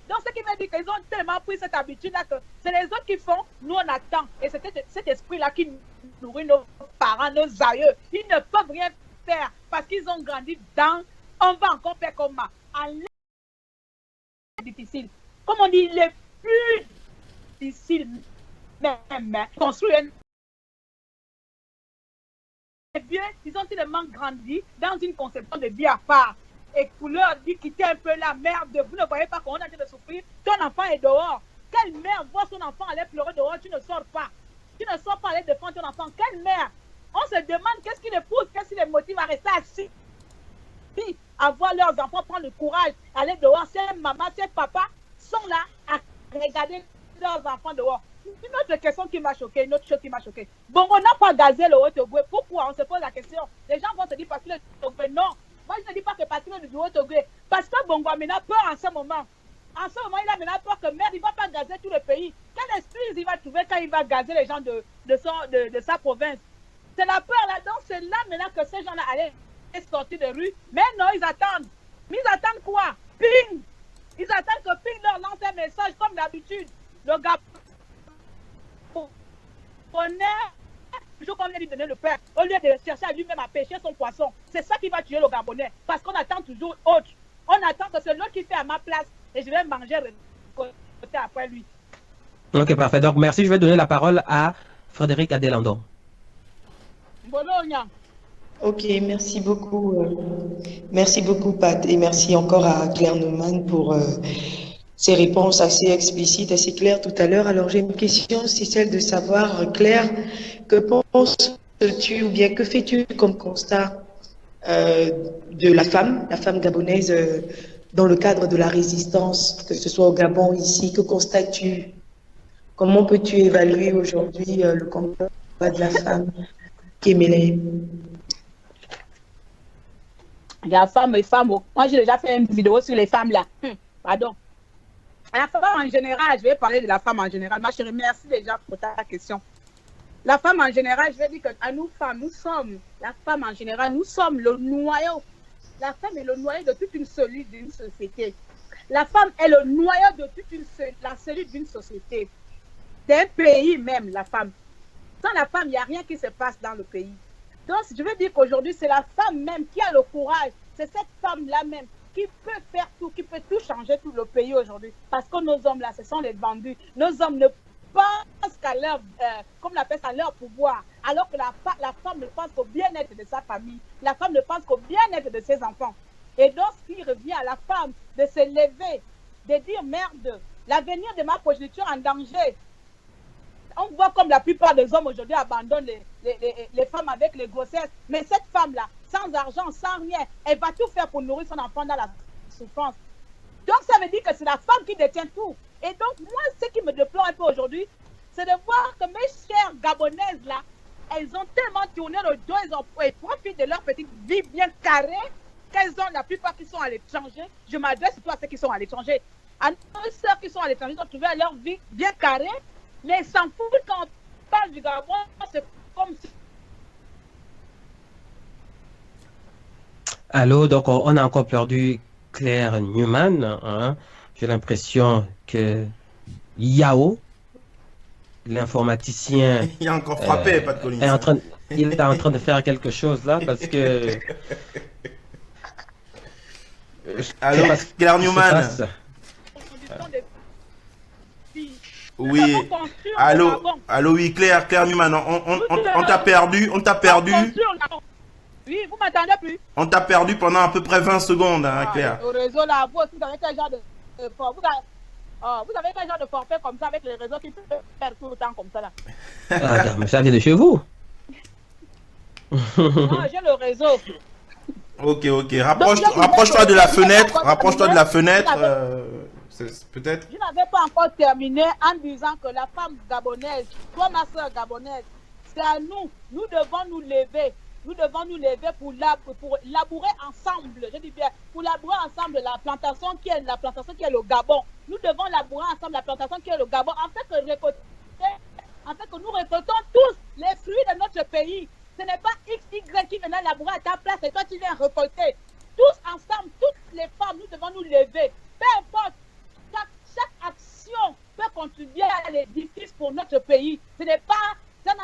Donc, ce qui veut dire qu'ils ont tellement pris cette habitude-là que c'est les autres qui font, nous on attend. Et c'est cet esprit-là qui nourrit nos parents, nos aïeux. Ils ne peuvent rien faire parce qu'ils ont grandi dans. On va encore faire comme ça. Difficile. Comme on dit, les plus difficiles, même, construire un. Les vieux, ils ont tellement grandi dans une conception de vie à part. Et pour leur dire, quittez un peu la merde, vous ne voyez pas qu'on est en train de souffrir, ton enfant est dehors. Quelle mère voit son enfant aller pleurer dehors, tu ne sors pas. Tu ne sors pas aller défendre ton enfant. Quelle mère? On se demande qu'est-ce qui les pousse, qu'est-ce qui les motive à rester assis. Puis, à voir leurs enfants prendre le courage, aller dehors. Ces mamans, ces papas sont là à regarder leurs enfants dehors. Une autre question qui m'a choqué, une autre chose qui m'a choqué. Bon, on n'a pas gazé le Haut-Togo. Pourquoi? On se pose la question. Les gens vont se dire parce que le Togo, non. Moi, je ne dis pas que parce que le Haut-Togo. Parce que Bongo a maintenant peur en ce moment. En ce moment, il a maintenant peur que merde, il ne va pas gazer tout le pays. Quelle excuse il va trouver quand il va gazer les gens de sa province? C'est la peur là. Donc, c'est là maintenant que ces gens-là allaient sortir de rue. Mais non, ils attendent. Mais ils attendent quoi? Ping! Ils attendent que Ping leur lance un message comme d'habitude. Le gars. On est toujours comme lui donner le pain, au lieu de chercher à lui-même à pêcher son poisson. C'est ça qui va tuer le Gabonais. Parce qu'on attend toujours autre. On attend que c'est l'autre qui fait à ma place et je vais manger après lui. Ok, parfait. Donc, merci. Je vais donner la parole à Frédéric Adelandon. Bologna. Ok, merci beaucoup. Merci beaucoup, Pat. Et merci encore à Claire Neumann pour ces réponses assez explicites, assez claires tout à l'heure. Alors j'ai une question, c'est celle de savoir, Claire, que penses-tu ou bien que fais-tu comme constat de la femme gabonaise dans le cadre de la résistance, que ce soit au Gabon, ici, que constates-tu? Comment peux-tu évaluer aujourd'hui le combat de la femme qui est mêlée? Il y a femmes et femmes. Moi j'ai déjà fait une vidéo sur les femmes là. Pardon. La femme en général, je vais parler de la femme en général. Ma chérie, merci déjà pour ta question. La femme en général, je vais dire qu'à nous femmes, nous sommes, la femme en général, nous sommes le noyau. La femme est le noyau de toute une cellule d'une société. La femme est le noyau de toute la cellule d'une société. D'un pays même, la femme. Sans la femme, il n'y a rien qui se passe dans le pays. Donc, je veux dire qu'aujourd'hui, c'est la femme même qui a le courage. C'est cette femme-là même qui peut faire tout, qui peut tout changer, tout le pays aujourd'hui. Parce que nos hommes-là, ce sont les vendus. Nos hommes ne pensent qu'à leur, comme on appelle ça, leur pouvoir. Alors que la femme ne pense qu'au bien-être de sa famille. La femme ne pense qu'au bien-être de ses enfants. Et donc, ce qui revient à la femme de se lever, de dire merde, l'avenir de ma progéniture en danger. On voit comme la plupart des hommes aujourd'hui abandonnent les femmes avec les grossesses. Mais cette femme-là, sans argent, sans rien, elle va tout faire pour nourrir son enfant dans la souffrance. Donc, ça veut dire que c'est la femme qui détient tout. Et donc, moi, ce qui me déplore un peu aujourd'hui, c'est de voir que mes chères Gabonaises, là, elles ont tellement tourné le dos, elles profitent de leur petite vie bien carrée, qu'elles ont la plupart qui sont à l'étranger. Je m'adresse surtout à ceux qui sont à l'étranger. À nos sœurs qui sont à l'étranger, ils ont trouvé leur vie bien carrée. Mais s'en foutent quand on parle du Gabon, c'est comme si... Allô, donc on a encore perdu Claire Newman. Hein. J'ai l'impression que Yao, l'informaticien, Il a encore frappé, pas de Collins. il est en train de faire quelque chose là parce que... Alors, Claire Newman. Oui. Allô, oui, Claire Newman, on t'a perdu, Oui, vous m'entendez plus? On t'a perdu pendant à peu près 20 secondes, hein, Claire. Au réseau là, vous avez quel genre de vous avez quel genre de forfait comme ça avec les réseaux qui peuvent faire tout le temps comme ça là? Ah, mais ça vient de chez vous. Non, j'ai le réseau. Ok. Rapproche-toi de la fenêtre, peut-être. Je n'avais pas encore terminé en disant que la femme gabonaise, toi ma soeur gabonaise, c'est à nous. Nous devons nous lever. Nous devons nous lever pour labourer ensemble. Je dis bien, pour labourer ensemble la plantation qui est le Gabon. Nous devons labourer ensemble la plantation qui est le Gabon. En fait que nous récoltons tous les fruits de notre pays. Ce n'est pas XY qui vient labourer à ta place et toi tu viens récolter. Tous ensemble, toutes les femmes, nous devons nous lever. Peu importe, chaque action peut contribuer à l'édifice pour notre pays. Ce n'est pas,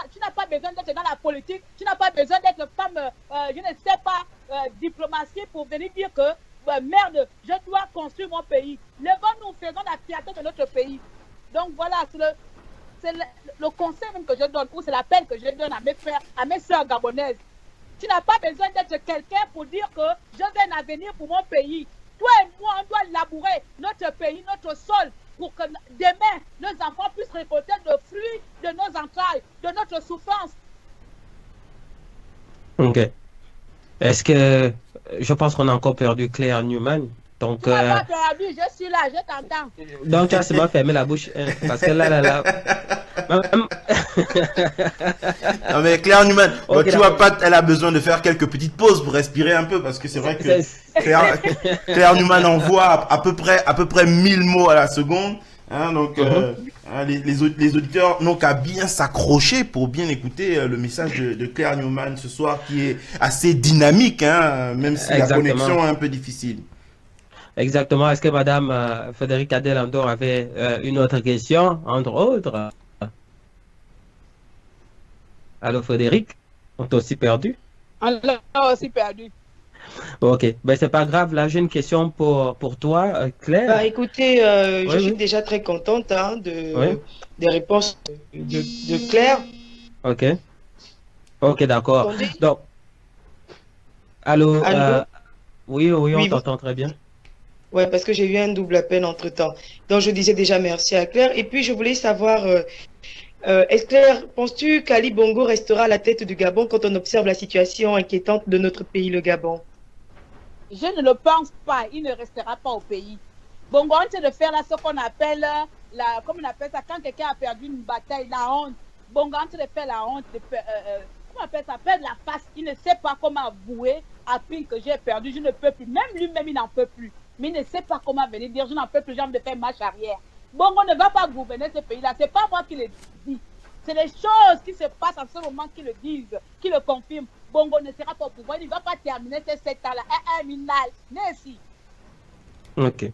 tu n'as pas besoin d'être dans la politique, tu n'as pas besoin d'être femme, je ne sais pas, diplomatie pour venir dire que merde, je dois construire mon pays. Levons-nous, faisons la fierté de notre pays. Donc voilà, c'est le conseil même que je donne, ou c'est l'appel que je donne à mes frères, à mes soeurs gabonaises. Tu n'as pas besoin d'être quelqu'un pour dire que je veux un avenir pour mon pays. Toi et moi, on doit labourer notre pays, notre sol, pour que demain, nos enfants puissent récolter le fruit de nos entrailles, de notre souffrance. Ok. Est-ce que... Je pense qu'on a encore perdu Claire Newman. Donc, Tu m'as pas perdu, je suis là, je t'entends. Donc, tu as seulement fermé la bouche. Hein, parce que là... Non mais Claire Newman, Okay, tu vois pas, elle a besoin de faire quelques petites pauses pour respirer un peu parce que c'est vrai que Claire Newman envoie à peu près 1000 mots à la seconde. Hein, donc les auditeurs n'ont qu'à bien s'accrocher pour bien écouter le message de Claire Newman ce soir qui est assez dynamique, hein, même si la connexion est un peu difficile. Exactement. Est-ce que Madame Frédéric Adèle Andor avait une autre question, entre autres? Allô Frédéric, on t'a aussi perdu? On l'a aussi perdu. Ok, ben c'est pas grave, là j'ai une question pour toi, Claire. Bah, écoutez, je suis déjà très contente hein, des réponses de Claire. Ok, d'accord. Donc, allô, oui, on t'entend très bien. Ouais, parce que j'ai eu un double appel entre-temps. Donc, je disais déjà merci à Claire. Et puis, je voulais savoir, est-ce Claire, penses-tu qu'Ali Bongo restera à la tête du Gabon quand on observe la situation inquiétante de notre pays, le Gabon? Je ne le pense pas. Il ne restera pas au pays. Bongo, on essaie de faire là ce qu'on appelle, comment on appelle ça, quand quelqu'un a perdu une bataille, la honte. Bongo, on essaie de faire la honte, comment on appelle ça, perdre la face. Il ne sait pas comment avouer à Pink que j'ai perdu, je ne peux plus. Même lui-même, il n'en peut plus. Mais il ne sait pas comment venir dire, je n'en peux plus, j'ai envie de faire marche arrière. Bongo ne va pas gouverner ce pays-là. C'est pas moi qui le dis. C'est les choses qui se passent en ce moment qui le disent, qui le confirment. Bongo ne sera pas au pouvoir. Il ne va pas terminer ces 7 ans-là. Minal, merci. Ok.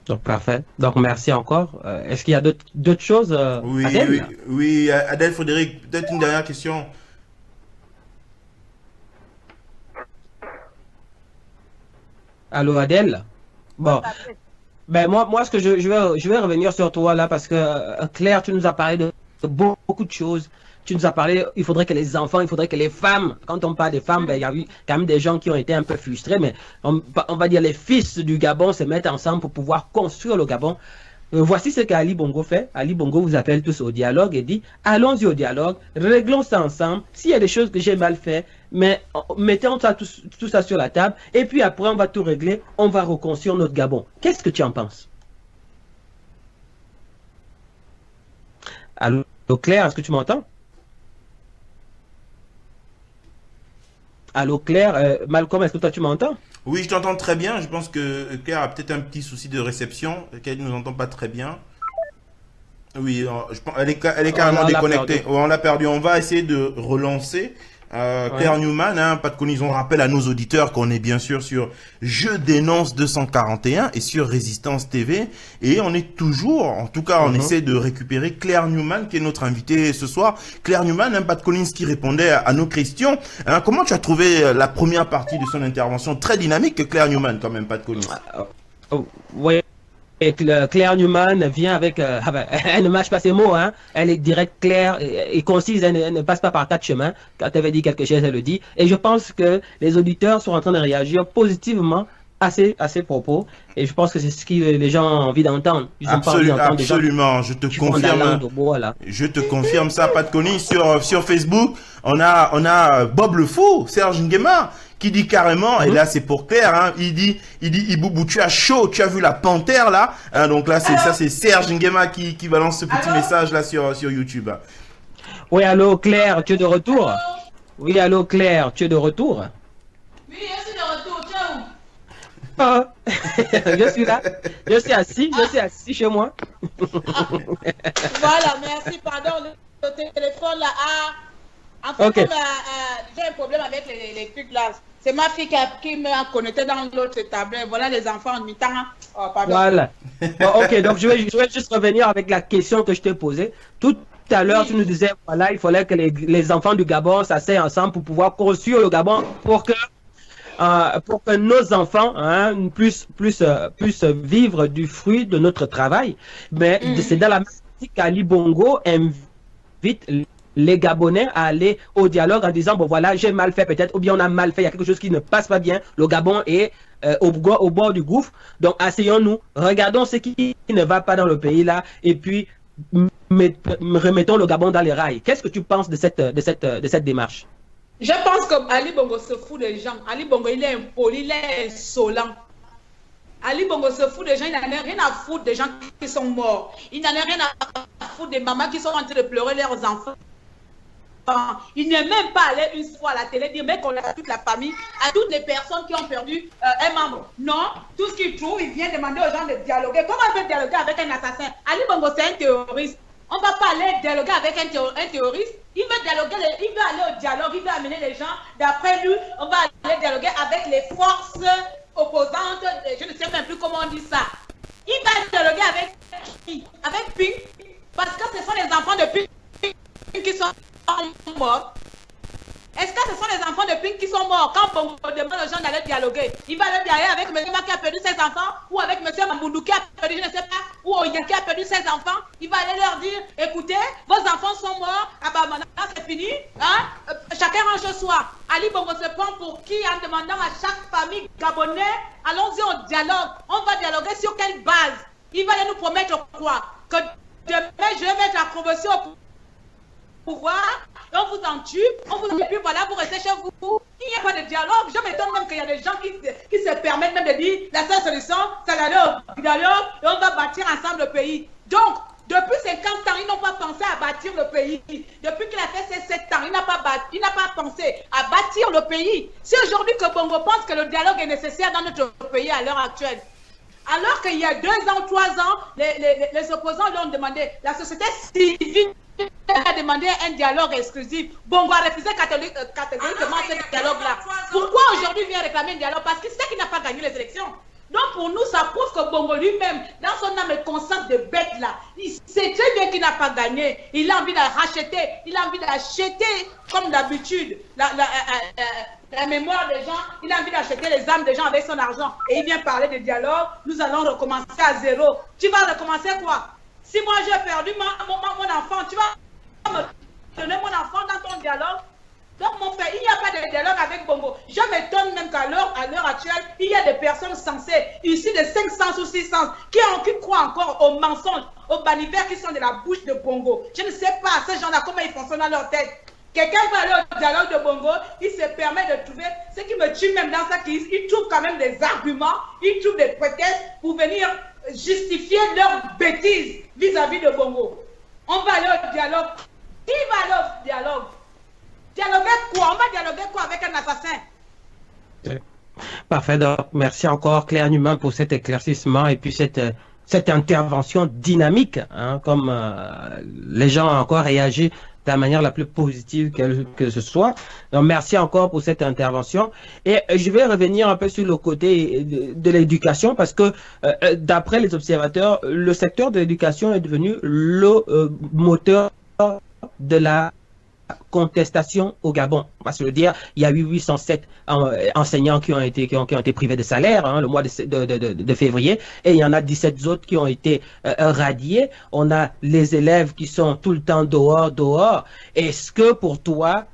Donc, parfait. Donc, merci encore. Est-ce qu'il y a d'autres choses, Oui, oui, Adèle? oui, Adèle Frédéric, peut-être une dernière question. Allô, Adèle? Ouais, Bon, Patrick. ben moi, ce que je vais revenir sur toi là parce que Claire, tu nous as parlé de beaucoup de choses. Tu nous as parlé, il faudrait que les enfants, il faudrait que les femmes, quand on parle des femmes, ben, il y a eu quand même des gens qui ont été un peu frustrés, mais on va dire les fils du Gabon se mettent ensemble pour pouvoir construire le Gabon. Voici ce qu'Ali Bongo fait. Ali Bongo vous appelle tous au dialogue et dit, allons-y au dialogue, réglons ça ensemble. S'il y a des choses que j'ai mal fait, mais mettons ça, tout ça sur la table, et puis après on va tout régler, on va reconstruire notre Gabon. Qu'est-ce que tu en penses? Allô, Claire, est-ce que tu m'entends? Allô, Claire, Malcolm, est-ce que toi tu m'entends? Oui, je t'entends très bien. Je pense que Claire a peut-être un petit souci de réception, qu'elle ne nous entend pas très bien. Oui, elle est carrément On l'a perdu. déconnectée. Ouais, on l'a perdu. On va essayer de relancer. Ouais. Claire Newman, hein, pas de collision. On rappelle à nos auditeurs qu'on est bien sûr sur Je dénonce 241 et sur Résistance TV. Et on est toujours, en tout cas, on Mhm. essaie de récupérer Claire Newman, qui est notre invitée ce soir. Claire Newman, hein, Pat Collins qui répondait à nos questions. Hein, comment tu as trouvé la première partie de son intervention? Très dynamique, Claire Newman, quand même, Pat Collins. Oh, oui. Et Claire Newman vient avec, ah ben, elle ne mâche pas ses mots, hein. Elle est directe, claire et concise. Elle ne passe pas par quatre chemins. Quand elle veut dire quelque chose, elle le dit. Et je pense que les auditeurs sont en train de réagir positivement à ces propos. Et je pense que c'est ce que les gens ont envie d'entendre. Ils n'ont pas envie d'entendre des gens Absolument, je te qui font de la confirme. langue de bois, là. Je te confirme ça, Pat Conny, sur Facebook. On a Bob le Fou, Serge Nguema, qui dit carrément, et là c'est pour Claire, hein, il dit, Iboubou, tu as chaud, tu as vu la panthère là, hein, donc là c'est Serge Nguema qui balance ce petit message là sur YouTube. Oui, allô, Claire, tu es de retour? Allô? Oui, allô, Claire, tu es de retour? Oui, je suis de retour. Tu es où? Ah, je suis là. Je suis assis chez moi. Voilà, merci. Pardon, le téléphone là. Ah, en fait, Ok. comme j'ai un problème avec les trucs là. C'est ma fille qui m'a connecté dans l'autre tablette. Voilà les enfants en mi-temps. Oh, pardon. Voilà. Bon, ok, donc je vais juste revenir avec la question que je t'ai posée. Tout à l'heure, Oui. tu nous disais, voilà, il fallait que les enfants du Gabon s'asseyent ensemble pour pouvoir construire le Gabon pour que nos enfants hein, puissent vivre du fruit de notre travail. Mais c'est dans la même qu'Ali Bongo invite les Gabonais à aller au dialogue en disant, bon voilà, j'ai mal fait peut-être, ou bien on a mal fait, il y a quelque chose qui ne passe pas bien, le Gabon est au bord du gouffre, donc asseyons-nous, regardons ce qui ne va pas dans le pays là, et puis remettons le Gabon dans les rails. Qu'est-ce que tu penses de cette démarche? Je pense que Ali Bongo se fout des gens. Ali Bongo, il est impoli, il est insolent. Ali Bongo se fout des gens, il n'en a rien à foutre des gens qui sont morts. Il n'en a rien à foutre des mamans qui sont en train de pleurer leurs enfants. Il n'est même pas allé une fois à la télé dire mais qu'on a toute la famille, à toutes les personnes qui ont perdu un membre. Non, tout ce qu'il trouve, il vient demander aux gens de dialoguer. Comment on peut dialoguer avec un assassin? Ali Bongo, c'est un terroriste. On ne va pas aller dialoguer avec un terroriste. Il veut dialoguer, il veut aller au dialogue, il veut amener les gens. D'après lui, on va aller dialoguer avec les forces opposantes. Je ne sais même plus comment on dit ça. Il va dialoguer avec qui? Avec Pink. Parce que ce sont les enfants de Pink qui sont morts. Est-ce que ce sont les enfants de Pink qui sont morts? Quand on demande aux gens d'aller dialoguer, il va aller dialoguer avec M. qui a perdu ses enfants, ou avec M. Mamboundou qui a perdu, je ne sais pas, ou Oyen qui a perdu ses enfants. Il va aller leur dire, écoutez, vos enfants sont morts, ah bah maintenant c'est fini, hein? Chacun range soi. Ali Bongo se prend pour qui en demandant à chaque famille gabonaise, allons-y au dialogue. On va dialoguer sur quelle base? Il va aller nous promettre quoi? Que demain je vais mettre la conversion au pouvoir, on vous en tue, on vous en tue, puis voilà, vous restez chez vous. Il n'y a pas de dialogue. Je m'étonne même qu'il y a des gens qui se permettent même de dire la seule solution, c'est l'aller au dialogue et on va bâtir ensemble le pays. Donc, depuis 50 ans, ils n'ont pas pensé à bâtir le pays. Depuis qu'il a fait ces 7 ans, il n'a pas pensé à bâtir le pays. C'est aujourd'hui que Bongo pense que le dialogue est nécessaire dans notre pays à l'heure actuelle. Alors qu'il y a 2 ans, 3 ans, les opposants lui ont demandé, la société civile a demandé un dialogue exclusif. Bongo a refusé catégoriquement ce dialogue-là. Pourquoi aujourd'hui il vient réclamer un dialogue? Parce qu'il sait qu'il n'a pas gagné les élections. Donc pour nous, ça prouve que Bongo lui-même, dans son âme et conscience de bête là, il sait très bien qu'il n'a pas gagné. Il a envie de racheter, il a envie d'acheter, comme d'habitude, la mémoire des gens, il a envie d'acheter les âmes des gens avec son argent. Et il vient parler de dialogue, nous allons recommencer à zéro. Tu vas recommencer quoi? Si moi j'ai perdu mon enfant, tu vas me donner mon enfant dans ton dialogue? Donc mon frère, il n'y a pas de dialogue avec Bongo. Je m'étonne même qu'à l'heure actuelle, il y a des personnes sensées, ici de 500 ou 600, qui croient encore aux mensonges, aux banivers qui sont de la bouche de Bongo. Je ne sais pas, ces gens-là, comment ils fonctionnent dans leur tête. Quelqu'un va aller au dialogue de Bongo, il se permet de trouver, ce qui me tue même dans sa crise, il trouve quand même des arguments, il trouve des prétextes pour venir justifier leurs bêtises vis-à-vis de Bongo. On va aller au dialogue. Qui va aller au dialogue? Dialoguer quoi? On va dialoguer quoi avec un assassin? Parfait. Donc, merci encore Claire Numan pour cet éclaircissement et puis cette intervention dynamique, hein, comme les gens ont encore réagi de la manière la plus positive que ce soit. Donc, merci encore pour cette intervention. Et je vais revenir un peu sur le côté de l'éducation parce que d'après les observateurs, le secteur de l'éducation est devenu le moteur de la contestation au Gabon. On va se le dire, il y a eu 807 enseignants qui ont été privés de salaire, hein, le mois de février, et il y en a 17 autres qui ont été radiés. On a les élèves qui sont tout le temps dehors. Est-ce que pour toi,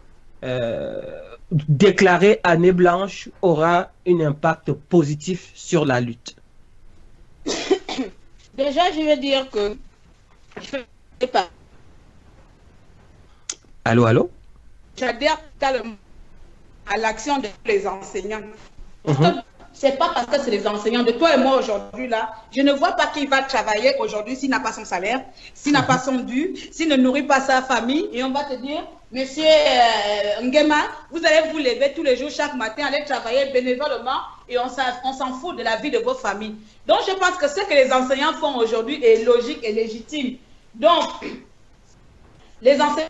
déclarer année blanche aura un impact positif sur la lutte? Déjà, je vais dire que je ne sais pas. Allô? J'adhère totalement à l'action des enseignants. C'est pas parce que c'est les enseignants de toi et moi aujourd'hui là, je ne vois pas qui va travailler aujourd'hui s'il n'a pas son salaire, s'il n'a pas son dû, s'il ne nourrit pas sa famille, et on va te dire, monsieur Nguema, vous allez vous lever tous les jours, chaque matin, aller travailler bénévolement et on s'en fout de la vie de vos familles. Donc je pense que ce que les enseignants font aujourd'hui est logique et légitime. Donc, les enseignants,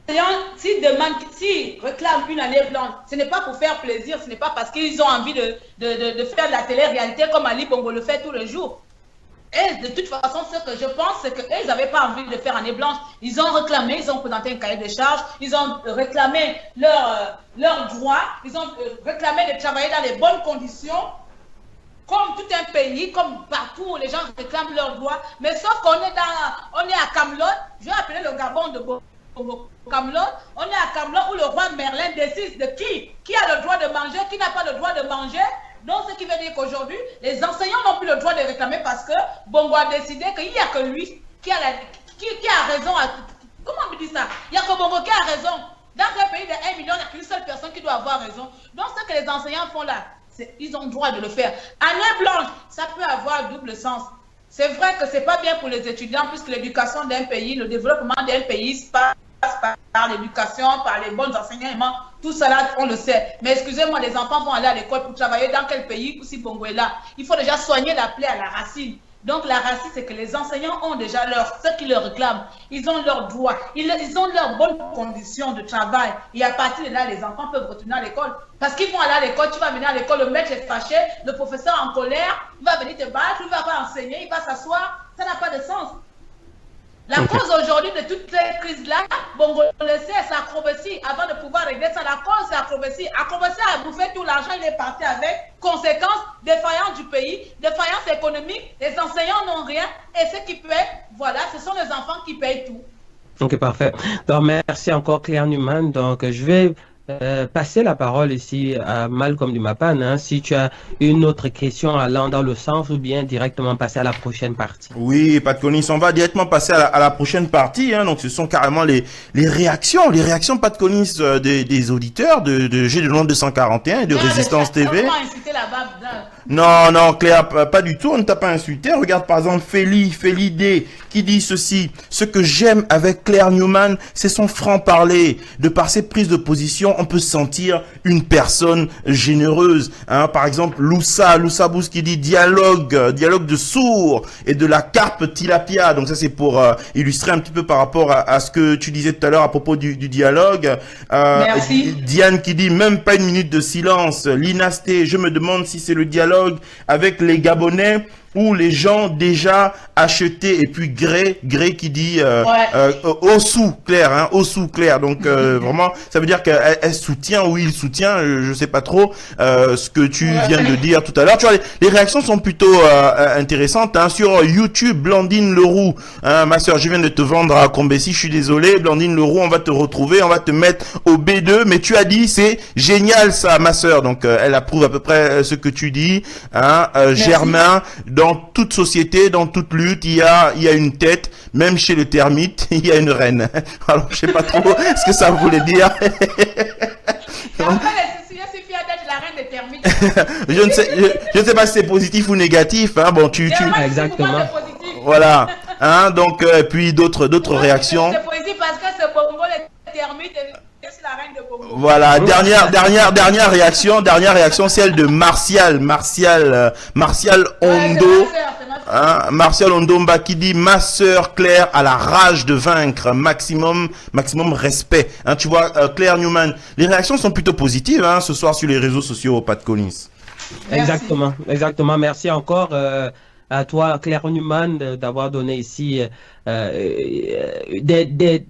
s'ils réclament une année blanche, ce n'est pas pour faire plaisir, ce n'est pas parce qu'ils ont envie de faire de la télé-réalité comme Ali Bongo le fait tous les jours. Et de toute façon, ce que je pense, c'est qu'ils n'avaient pas envie de faire année blanche. Ils ont réclamé, ils ont présenté un cahier de charges, ils ont réclamé leurs droits, ils ont réclamé de travailler dans les bonnes conditions, comme tout un pays, comme partout où les gens réclament leurs droits. Mais sauf qu'on est à Camelot, je vais appeler le Gabon de Bongo. Camelot, on est à Camelot où le roi Merlin décide de qui a le droit de manger, qui n'a pas le droit de manger. Donc, ce qui veut dire qu'aujourd'hui, les enseignants n'ont plus le droit de réclamer parce que Bongo a décidé qu'il n'y a que lui qui a raison. Comment on dit ça? Il n'y a que Bongo qui a raison. Dans un pays de 1 million, il n'y a qu'une seule personne qui doit avoir raison. Donc, ce que les enseignants font là, ils ont le droit de le faire. Année blanche, ça peut avoir double sens. C'est vrai que ce n'est pas bien pour les étudiants puisque l'éducation d'un pays, le développement d'un pays se passe par l'éducation, par les bons enseignements, tout cela, on le sait. Mais excusez-moi, les enfants vont aller à l'école pour travailler dans quel pays si Bongo est là? Il faut déjà soigner la plaie à la racine. Donc la racine, c'est que les enseignants ont déjà ce qu'ils leur réclament. Ils ont leurs droits, ils ont leurs bonnes conditions de travail. Et à partir de là, les enfants peuvent retourner à l'école. Parce qu'ils vont aller à l'école, tu vas venir à l'école, le maître est fâché, le professeur en colère, il va venir te battre, il va pas enseigner, il va s'asseoir. Ça n'a pas de sens. La cause aujourd'hui de toutes ces crises-là, Bongo le sait, c'est acrobatie. Avant de pouvoir régler ça, la cause c'est acrobatie. Acrobatie a bouffé tout l'argent, il est parti avec. Conséquence, défaillance du pays, défaillance économique, les enseignants n'ont rien. Et ce qui paie, voilà, ce sont les enfants qui payent tout. Ok, parfait. Donc, merci encore Claire Numan. Donc, je vais passer la parole ici à Malcolm Dumapan, hein, si tu as une autre question allant dans le sens ou bien directement passer à la prochaine partie. Oui, Pat Collins, on va directement passer à la prochaine partie, hein, donc ce sont carrément les réactions, Pat Collins des auditeurs de G de Londres 241 et de Résistance TV. Non, Claire, pas du tout, on ne t'a pas insulté. Regarde par exemple Féli D qui dit ceci: ce que j'aime avec Claire Numan, c'est son franc-parler. De par ses prises de position, on peut sentir une personne généreuse. Hein. Par exemple, Loussa Bous qui dit dialogue de sourds et de la carpe tilapia. Donc ça c'est pour illustrer un petit peu par rapport à ce que tu disais tout à l'heure à propos du dialogue. Merci. Diane qui dit même pas une minute de silence. Linasté, je me demande si c'est le dialogue avec les Gabonais où les gens déjà achetés, et puis Gré qui dit au sous clair, hein, au sous clair. Donc vraiment, ça veut dire qu'elle soutient ou il soutient, je sais pas trop ce que tu viens de dire tout à l'heure. Tu vois, les réactions sont plutôt intéressantes. Hein. Sur YouTube, Blandine Leroux, hein, ma sœur, je viens de te vendre à Combessi, je suis désolé, Blandine Leroux, on va te retrouver, on va te mettre au B2, mais tu as dit c'est génial ça, ma sœur. Donc elle approuve à peu près ce que tu dis. Hein. Germain, dans toute société, dans toute lutte, il y a une tête, même chez le termite, il y a une reine. Alors, je sais pas trop ce que ça voulait dire. Je ne sais pas si c'est positif ou négatif. Hein. Bon, Exactement. Voilà. Hein, donc, puis d'autres réactions. C'est positif parce que ce bonbon, le termite, c'est la reine de Bongo. Voilà, dernière réaction, celle de Martial Ondo. Hein, Martial Ondomba qui dit ma sœur Claire a la rage de vaincre, maximum respect. Hein, tu vois, Claire Newman, les réactions sont plutôt positives hein, ce soir sur les réseaux sociaux, Pat Collins. Exactement. Merci encore à toi, Claire Newman, d'avoir donné ici des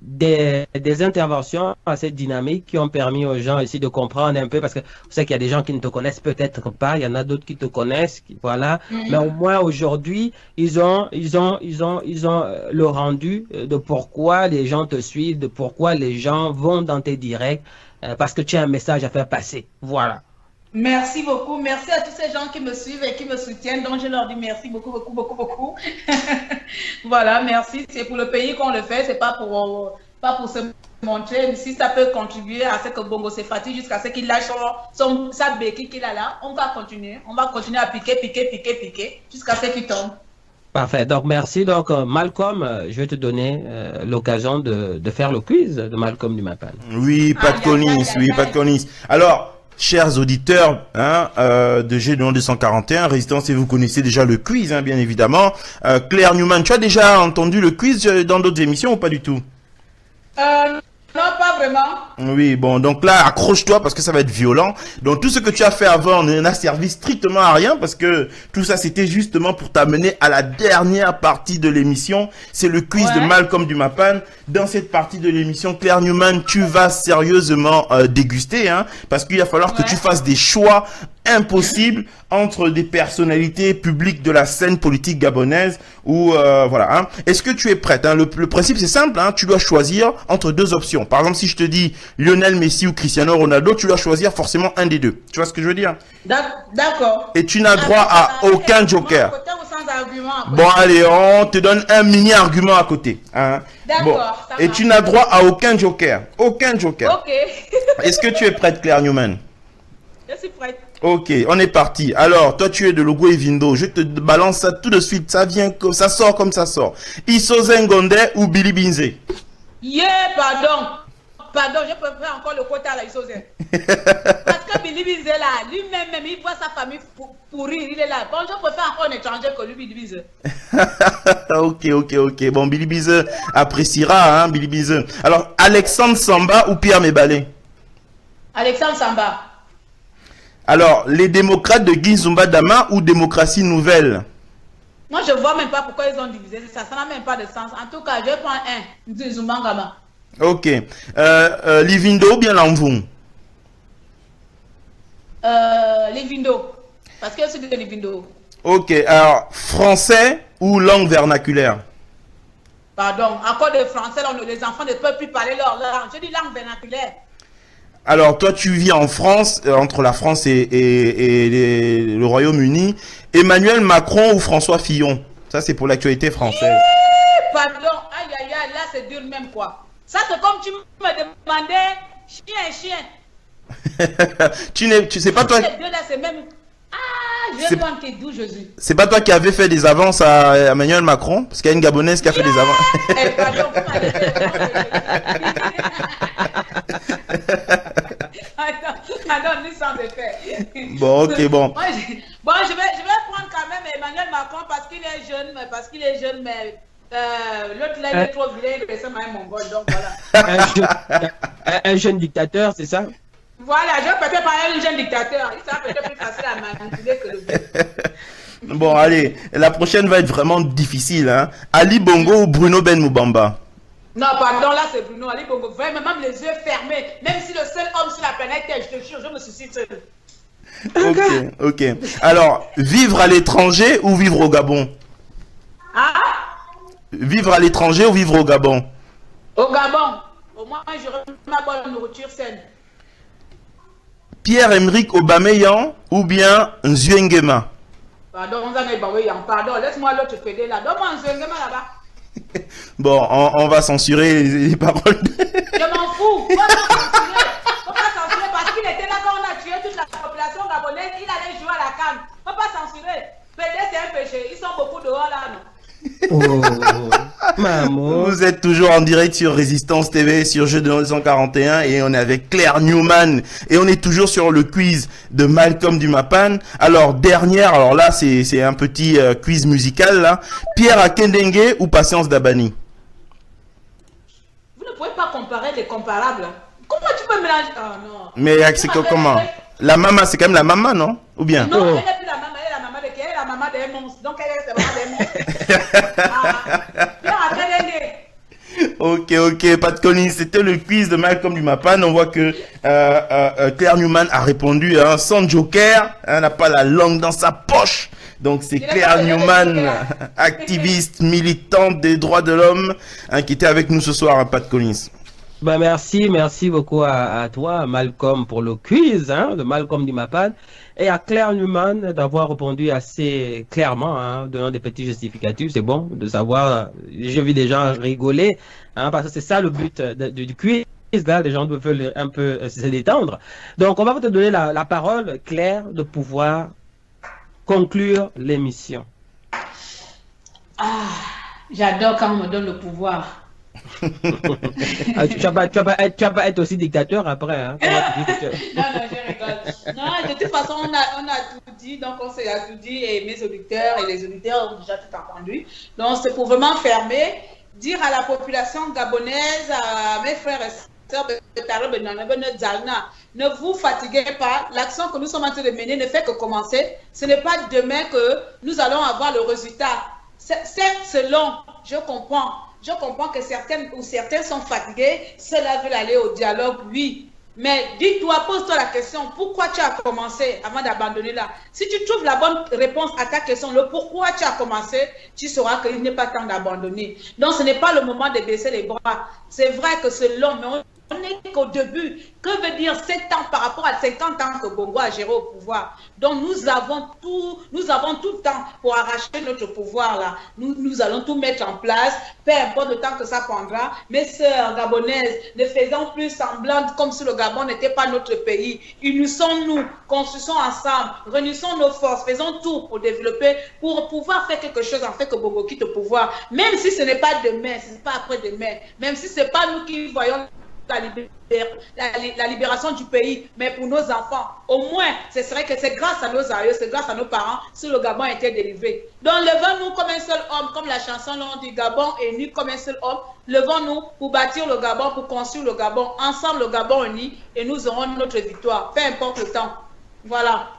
interventions assez dynamiques qui ont permis aux gens ici de comprendre un peu, parce que je sais qu'il y a des gens qui ne te connaissent peut-être pas, il y en a d'autres qui te connaissent, voilà. Mais au moins aujourd'hui, ils ont le rendu de pourquoi les gens te suivent, de pourquoi les gens vont dans tes directs, parce que tu as un message à faire passer. Voilà. Merci beaucoup. Merci à tous ces gens qui me suivent et qui me soutiennent. Donc, je leur dis merci beaucoup. Voilà, merci. C'est pour le pays qu'on le fait. C'est pas pour se montrer. Si ça peut contribuer à ce que Bongo se fatigue jusqu'à ce qu'il lâche sa béquille qu'il a là, on va continuer. On va continuer à piquer jusqu'à ce qu'il tombe. Parfait. Donc, merci. Donc, Malcolm, je vais te donner l'occasion de faire le quiz de Malcolm du Mapan. Oui, Pat Collins. Alors, chers auditeurs hein, de G2 241, Résistance, et vous connaissez déjà le quiz, hein, bien évidemment. Claire Newman, tu as déjà entendu le quiz dans d'autres émissions ou pas du tout? Non, pas vraiment. Oui, bon, donc là, accroche-toi parce que ça va être violent. Donc tout ce que tu as fait avant n'a servi strictement à rien parce que tout ça, c'était justement pour t'amener à la dernière partie de l'émission. C'est le quiz de Malcolm du Mapan. Dans cette partie de l'émission, Claire Newman, tu vas sérieusement déguster, hein, parce qu'il va falloir que tu fasses des choix impossibles entre des personnalités publiques de la scène politique gabonaise ou voilà. Hein. Est-ce que tu es prête hein? Le principe c'est simple, hein, tu dois choisir entre deux options. Par exemple, si je te dis Lionel Messi ou Cristiano Ronaldo, tu dois choisir forcément un des deux. Tu vois ce que je veux dire? D'accord. Et tu n'as droit à aucun joker. Bon allez, on te donne un mini argument à côté. Hein. Bon. Et tu n'as droit à aucun joker. Aucun joker. Ok. Est-ce que tu es prête, Claire Newman? Je suis prête. Ok, on est parti. Alors, toi, tu es de Logo et Vindo. Je te balance ça tout de suite. Ça vient, ça sort comme ça sort. Isozen Gonde ou Billy Binze? Pardon, je peux faire encore le quota à la Isozen. Parce que Billy Binze là, lui-même, il voit sa famille pourrir, il est là. Bon, je préfère encore un étranger que lui, Billy Binze. Ok. Bon, Billy Binze appréciera, hein, Billy Binze. Alors, Alexandre Samba ou Pierre Mebale? Alexandre Samba. Alors, les démocrates de Guy Zumba Dama ou démocratie nouvelle? Moi, je ne vois même pas pourquoi ils ont divisé. Ça n'a même pas de sens. En tout cas, je prends un. Zumba Dama. Ok. Livindo ou bien Lamvung? Livindo. Parce que c'est de Livindo. Ok. Alors, français ou langue vernaculaire? Pardon. À cause de français, les enfants ne peuvent plus parler leur langue. Je dis langue vernaculaire. Alors, toi, tu vis en France, entre la France et le Royaume-Uni. Emmanuel Macron ou François Fillon? Ça, c'est pour l'actualité française. Pardon, aïe, là, c'est dur même quoi. Ça, c'est comme tu me demandais chien. tu sais pas toi. Ces deux-là, c'est même. Je vais manquer d'où Jésus. C'est pas toi qui avais fait des avances à Emmanuel Macron? Parce qu'il y a une Gabonaise qui a fait des avances. Pardon, non, ni sans effet. Bon, ok, bon. Moi, bon, je vais prendre quand même Emmanuel Macron parce qu'il est jeune, mais l'autre là, il est trop vilain, il ressemble à un mongol, donc voilà. Un jeune dictateur, c'est ça? Voilà, je peut-être pas un jeune dictateur. Il sera peut-être plus facile à manipuler que le vieux. Bon, allez, la prochaine va être vraiment difficile. Hein. Ali Bongo ou Bruno Ben Moubamba? Non, pardon, là c'est Bruno. Ali Bongo, vraiment, même les yeux fermés. Même si le seul homme sur la planète Terre, je te jure, je me suicide seul. Ok. Alors, vivre à l'étranger ou vivre au Gabon? Ah? Vivre à l'étranger ou vivre au Gabon? Au Gabon. Au moins, j'aurai ma bonne nourriture saine. Pierre-Emerick Aubameyang ou bien Nzuengema? Pardon, pardon, laisse-moi l'autre fédé là. Donne-moi un Nzuengema là-bas. Bon, on va censurer les paroles. Je m'en fous. Faut pas censurer parce qu'il était là quand on a tué toute la population gabonaise. Il allait jouer à la canne. Faut pas censurer. Fédé, c'est un péché. Ils sont beaucoup dehors là, non? Oh, maman. Vous êtes toujours en direct sur Résistance TV, sur Jeux de 1941 et on est avec Claire Newman et on est toujours sur le quiz de Malcolm Dumapan. Alors alors là c'est un petit quiz musical là. Pierre Akendengue ou Patience Dabani? Vous ne pouvez pas comparer les comparables. Comment tu peux mélanger? Oh non. Mais c'est comment? La maman, c'est quand même la maman, non? Ou bien? Non, elle n'est plus la maman, elle est la maman de qui? Elle est la maman des monstres. Donc elle est la maman des monstres. Pierre Akendengue. Ok, Pat Collins, c'était le quiz de Malcolm Dumapan. On voit que Claire Newman a répondu sans joker, n'a pas la langue dans sa poche. Donc c'est Claire Newman, activiste, militante des droits de l'homme, qui était avec nous ce soir, Pat Collins. Ben merci beaucoup à toi, Malcolm, pour le quiz de Malcolm Dumapan, et à Claire Newman d'avoir répondu assez clairement, donnant des petits justificatifs. C'est bon de savoir. J'ai vu des gens rigoler, parce que c'est ça le but du quiz. Là, les gens veulent un peu se détendre. Donc, on va vous donner la parole, Claire, de pouvoir conclure l'émission. J'adore quand on me donne le pouvoir. Tu vas pas être aussi dictateur après. Non, je rigole. Non, de toute façon, on a tout dit, donc on s'est tout dit, et mes auditeurs et les auditeurs ont déjà tout entendu. Donc, c'est pour vraiment fermer, dire à la population gabonaise, à mes frères et sœurs, ne vous fatiguez pas. L'action que nous sommes en train de mener ne fait que commencer. Ce n'est pas demain que nous allons avoir le résultat. Certes, c'est long, je comprends. Je comprends que certains sont fatigués, ceux-là veulent aller au dialogue, oui. Mais dis-toi, pose-toi la question, pourquoi tu as commencé avant d'abandonner là? Si tu trouves la bonne réponse à ta question, le pourquoi tu as commencé, tu sauras qu'il n'est pas temps d'abandonner. Donc ce n'est pas le moment de baisser les bras. C'est vrai que c'est long, mais on n'est qu'au début. Que veut dire 7 ans par rapport à 50 ans que Bongo a géré au pouvoir? Donc nous avons tout le temps pour arracher notre pouvoir là. Nous allons tout mettre en place, peu importe le temps que ça prendra. Mes sœurs gabonaises, ne faisons plus semblant comme si le Gabon n'était pas notre pays. Unissons-nous, construisons ensemble, réunissons nos forces, faisons tout pour développer, pour pouvoir faire quelque chose en fait que Bongo quitte le pouvoir. Même si ce n'est pas demain, ce n'est pas après-demain, même si ce n'est pas nous qui voyons la libération du pays, mais pour nos enfants, au moins, ce serait que c'est grâce à nos aïeux, c'est grâce à nos parents si le Gabon a été délivré. Donc, levons-nous comme un seul homme, comme la chanson l'on dit, Gabon est nu comme un seul homme. Levons-nous pour bâtir le Gabon, pour construire le Gabon. Ensemble, le Gabon uni, et nous aurons notre victoire, peu importe le temps. Voilà.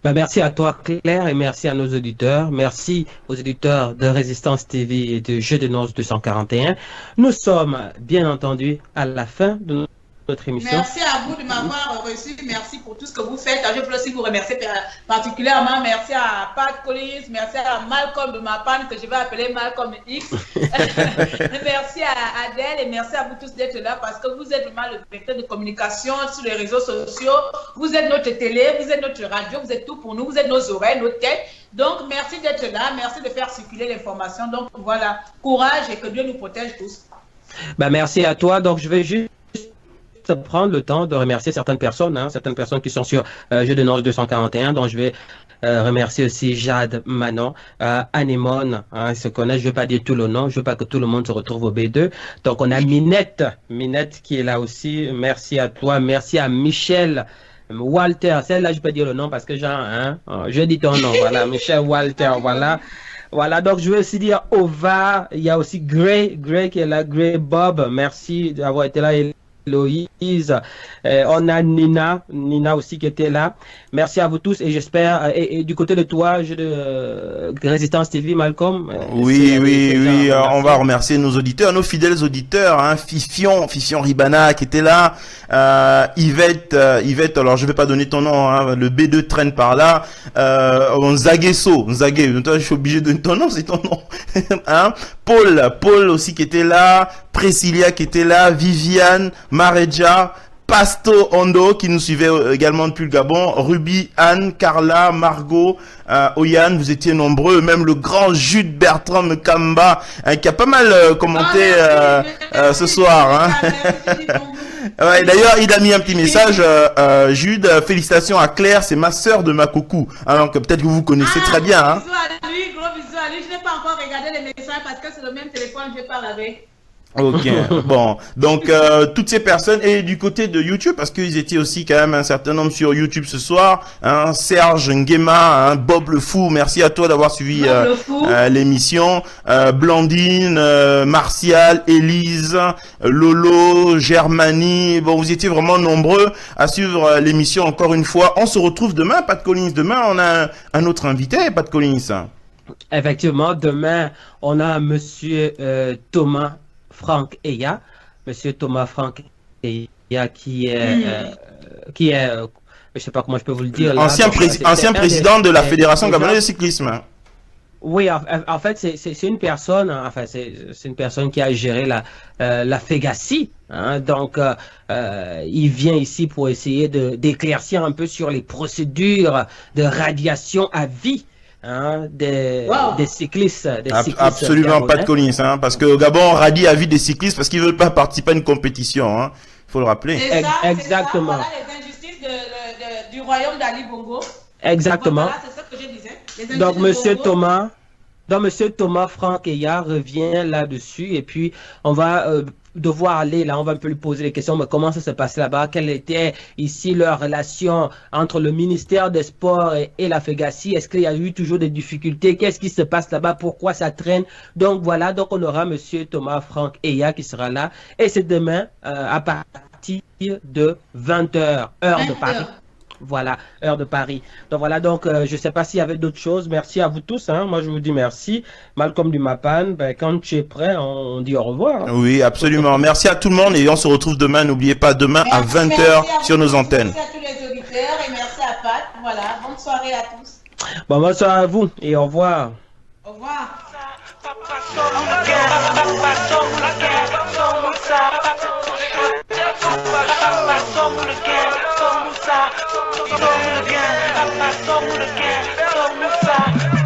Merci à toi, Claire, et merci à nos auditeurs. Merci aux auditeurs de Résistance TV et de Jeux de Noces 241. Nous sommes, bien entendu, à la fin de notre émission. Merci à vous de m'avoir reçu. Merci pour tout ce que vous faites. Je veux aussi vous remercier particulièrement. Merci à Pat Collins. Merci à Malcolm Dumapan, que je vais appeler Malcolm X. Merci à Adèle et merci à vous tous d'être là parce que vous êtes vraiment le vecteur de communication sur les réseaux sociaux. Vous êtes notre télé, vous êtes notre radio, vous êtes tout pour nous. Vous êtes nos oreilles, nos têtes. Donc, merci d'être là. Merci de faire circuler l'information. Donc, voilà. Courage et que Dieu nous protège tous. Merci à toi. Donc, je vais juste prendre le temps de remercier certaines personnes qui sont sur Jeux de Noces 241, dont je vais remercier aussi Jade, Manon, Anémone, ils se connaissent, je ne veux pas dire tout le nom, je ne veux pas que tout le monde se retrouve au B2. Donc on a Minette qui est là aussi, merci à toi, merci à Michel Walter, celle-là, je peux dire le nom parce que je dis ton nom, voilà, Michel Walter, voilà. Voilà, donc je veux aussi dire Ova, il y a aussi Gray qui est là, Gray Bob, merci d'avoir été là, Héloïse, on a Nina aussi qui était là. Merci à vous tous et j'espère, et du côté de toi, Résistance TV, Malcolm. Oui, on va remercier nos auditeurs, nos fidèles auditeurs, hein, Fifion Ribana qui était là, Yvette, alors je vais pas donner ton nom, hein, le B2 traîne par là, Nzagé, toi je suis obligé de donner ton nom, c'est ton nom, hein, Paul aussi qui était là, Priscilla qui était là, Viviane, Mareja, Pasto Ondo qui nous suivait également depuis le Gabon, Ruby, Anne, Carla, Margot, Oyan, vous étiez nombreux, même le grand Jude Bertrand Mkamba qui a pas mal commenté ce soir. Hein. Ouais, d'ailleurs, il a mis un petit message, Jude, félicitations à Claire, c'est ma sœur de Makoukou. Alors que peut-être que vous connaissez très bien. Hein. Bisous à lui, gros bisous à lui. Je n'ai pas encore regardé les messages parce que c'est le même téléphone que je parle avec. Ok, bon, donc toutes ces personnes, et du côté de YouTube, parce qu'ils étaient aussi quand même un certain nombre sur YouTube ce soir, hein, Serge Nguema, hein, Bob le Fou, merci à toi d'avoir suivi l'émission, Blandine, Martial, Élise, Lolo, Germanie, bon, vous étiez vraiment nombreux à suivre l'émission encore une fois. On se retrouve demain, Pat Collins, demain on a un autre invité, Pat Collins. Effectivement, demain on a monsieur Thomas Frank Eya, Monsieur Thomas Frank Eya qui est, je sais pas comment je peux vous le dire. Ancien président de la Fédération gabonaise de cyclisme. Oui, en fait, c'est une personne, enfin, c'est une personne qui a géré la FEGACI, hein, donc il vient ici pour essayer d'éclaircir un peu sur les procédures de radiation à vie. Hein, des cyclistes. Absolument pas de Collins, hein, parce que au Gabon, on radie à vie des cyclistes parce qu'ils veulent pas participer à une compétition, hein. Faut le rappeler. Exactement. Voilà les injustices du royaume d'Ali Bongo. Exactement. Voilà, c'est ça que je disais. Donc, Monsieur Thomas Frank Eya revient là-dessus et puis on va devoir aller là, on va un peu lui poser les questions, mais comment ça se passe là-bas, quelle était ici leur relation entre le ministère des Sports et la FEGACI, est-ce qu'il y a eu toujours des difficultés, qu'est-ce qui se passe là-bas, pourquoi ça traîne, donc voilà, donc on aura Monsieur Thomas Frank Eya qui sera là, et c'est demain à partir de 20h, heure de Paris. Voilà, heure de Paris. Donc voilà, donc je ne sais pas s'il y avait d'autres choses. Merci à vous tous. Hein. Moi, je vous dis merci. Malcolm Dumapan, ben, quand tu es prêt, on dit au revoir. Hein. Oui, absolument. Merci à tout le monde et on se retrouve demain. N'oubliez pas, demain à 20h sur nos antennes. Merci à tous les auditeurs et merci à Pat. Voilà, bonne soirée à tous. Bon, bonne soirée à vous et au revoir. Au revoir. Somos again,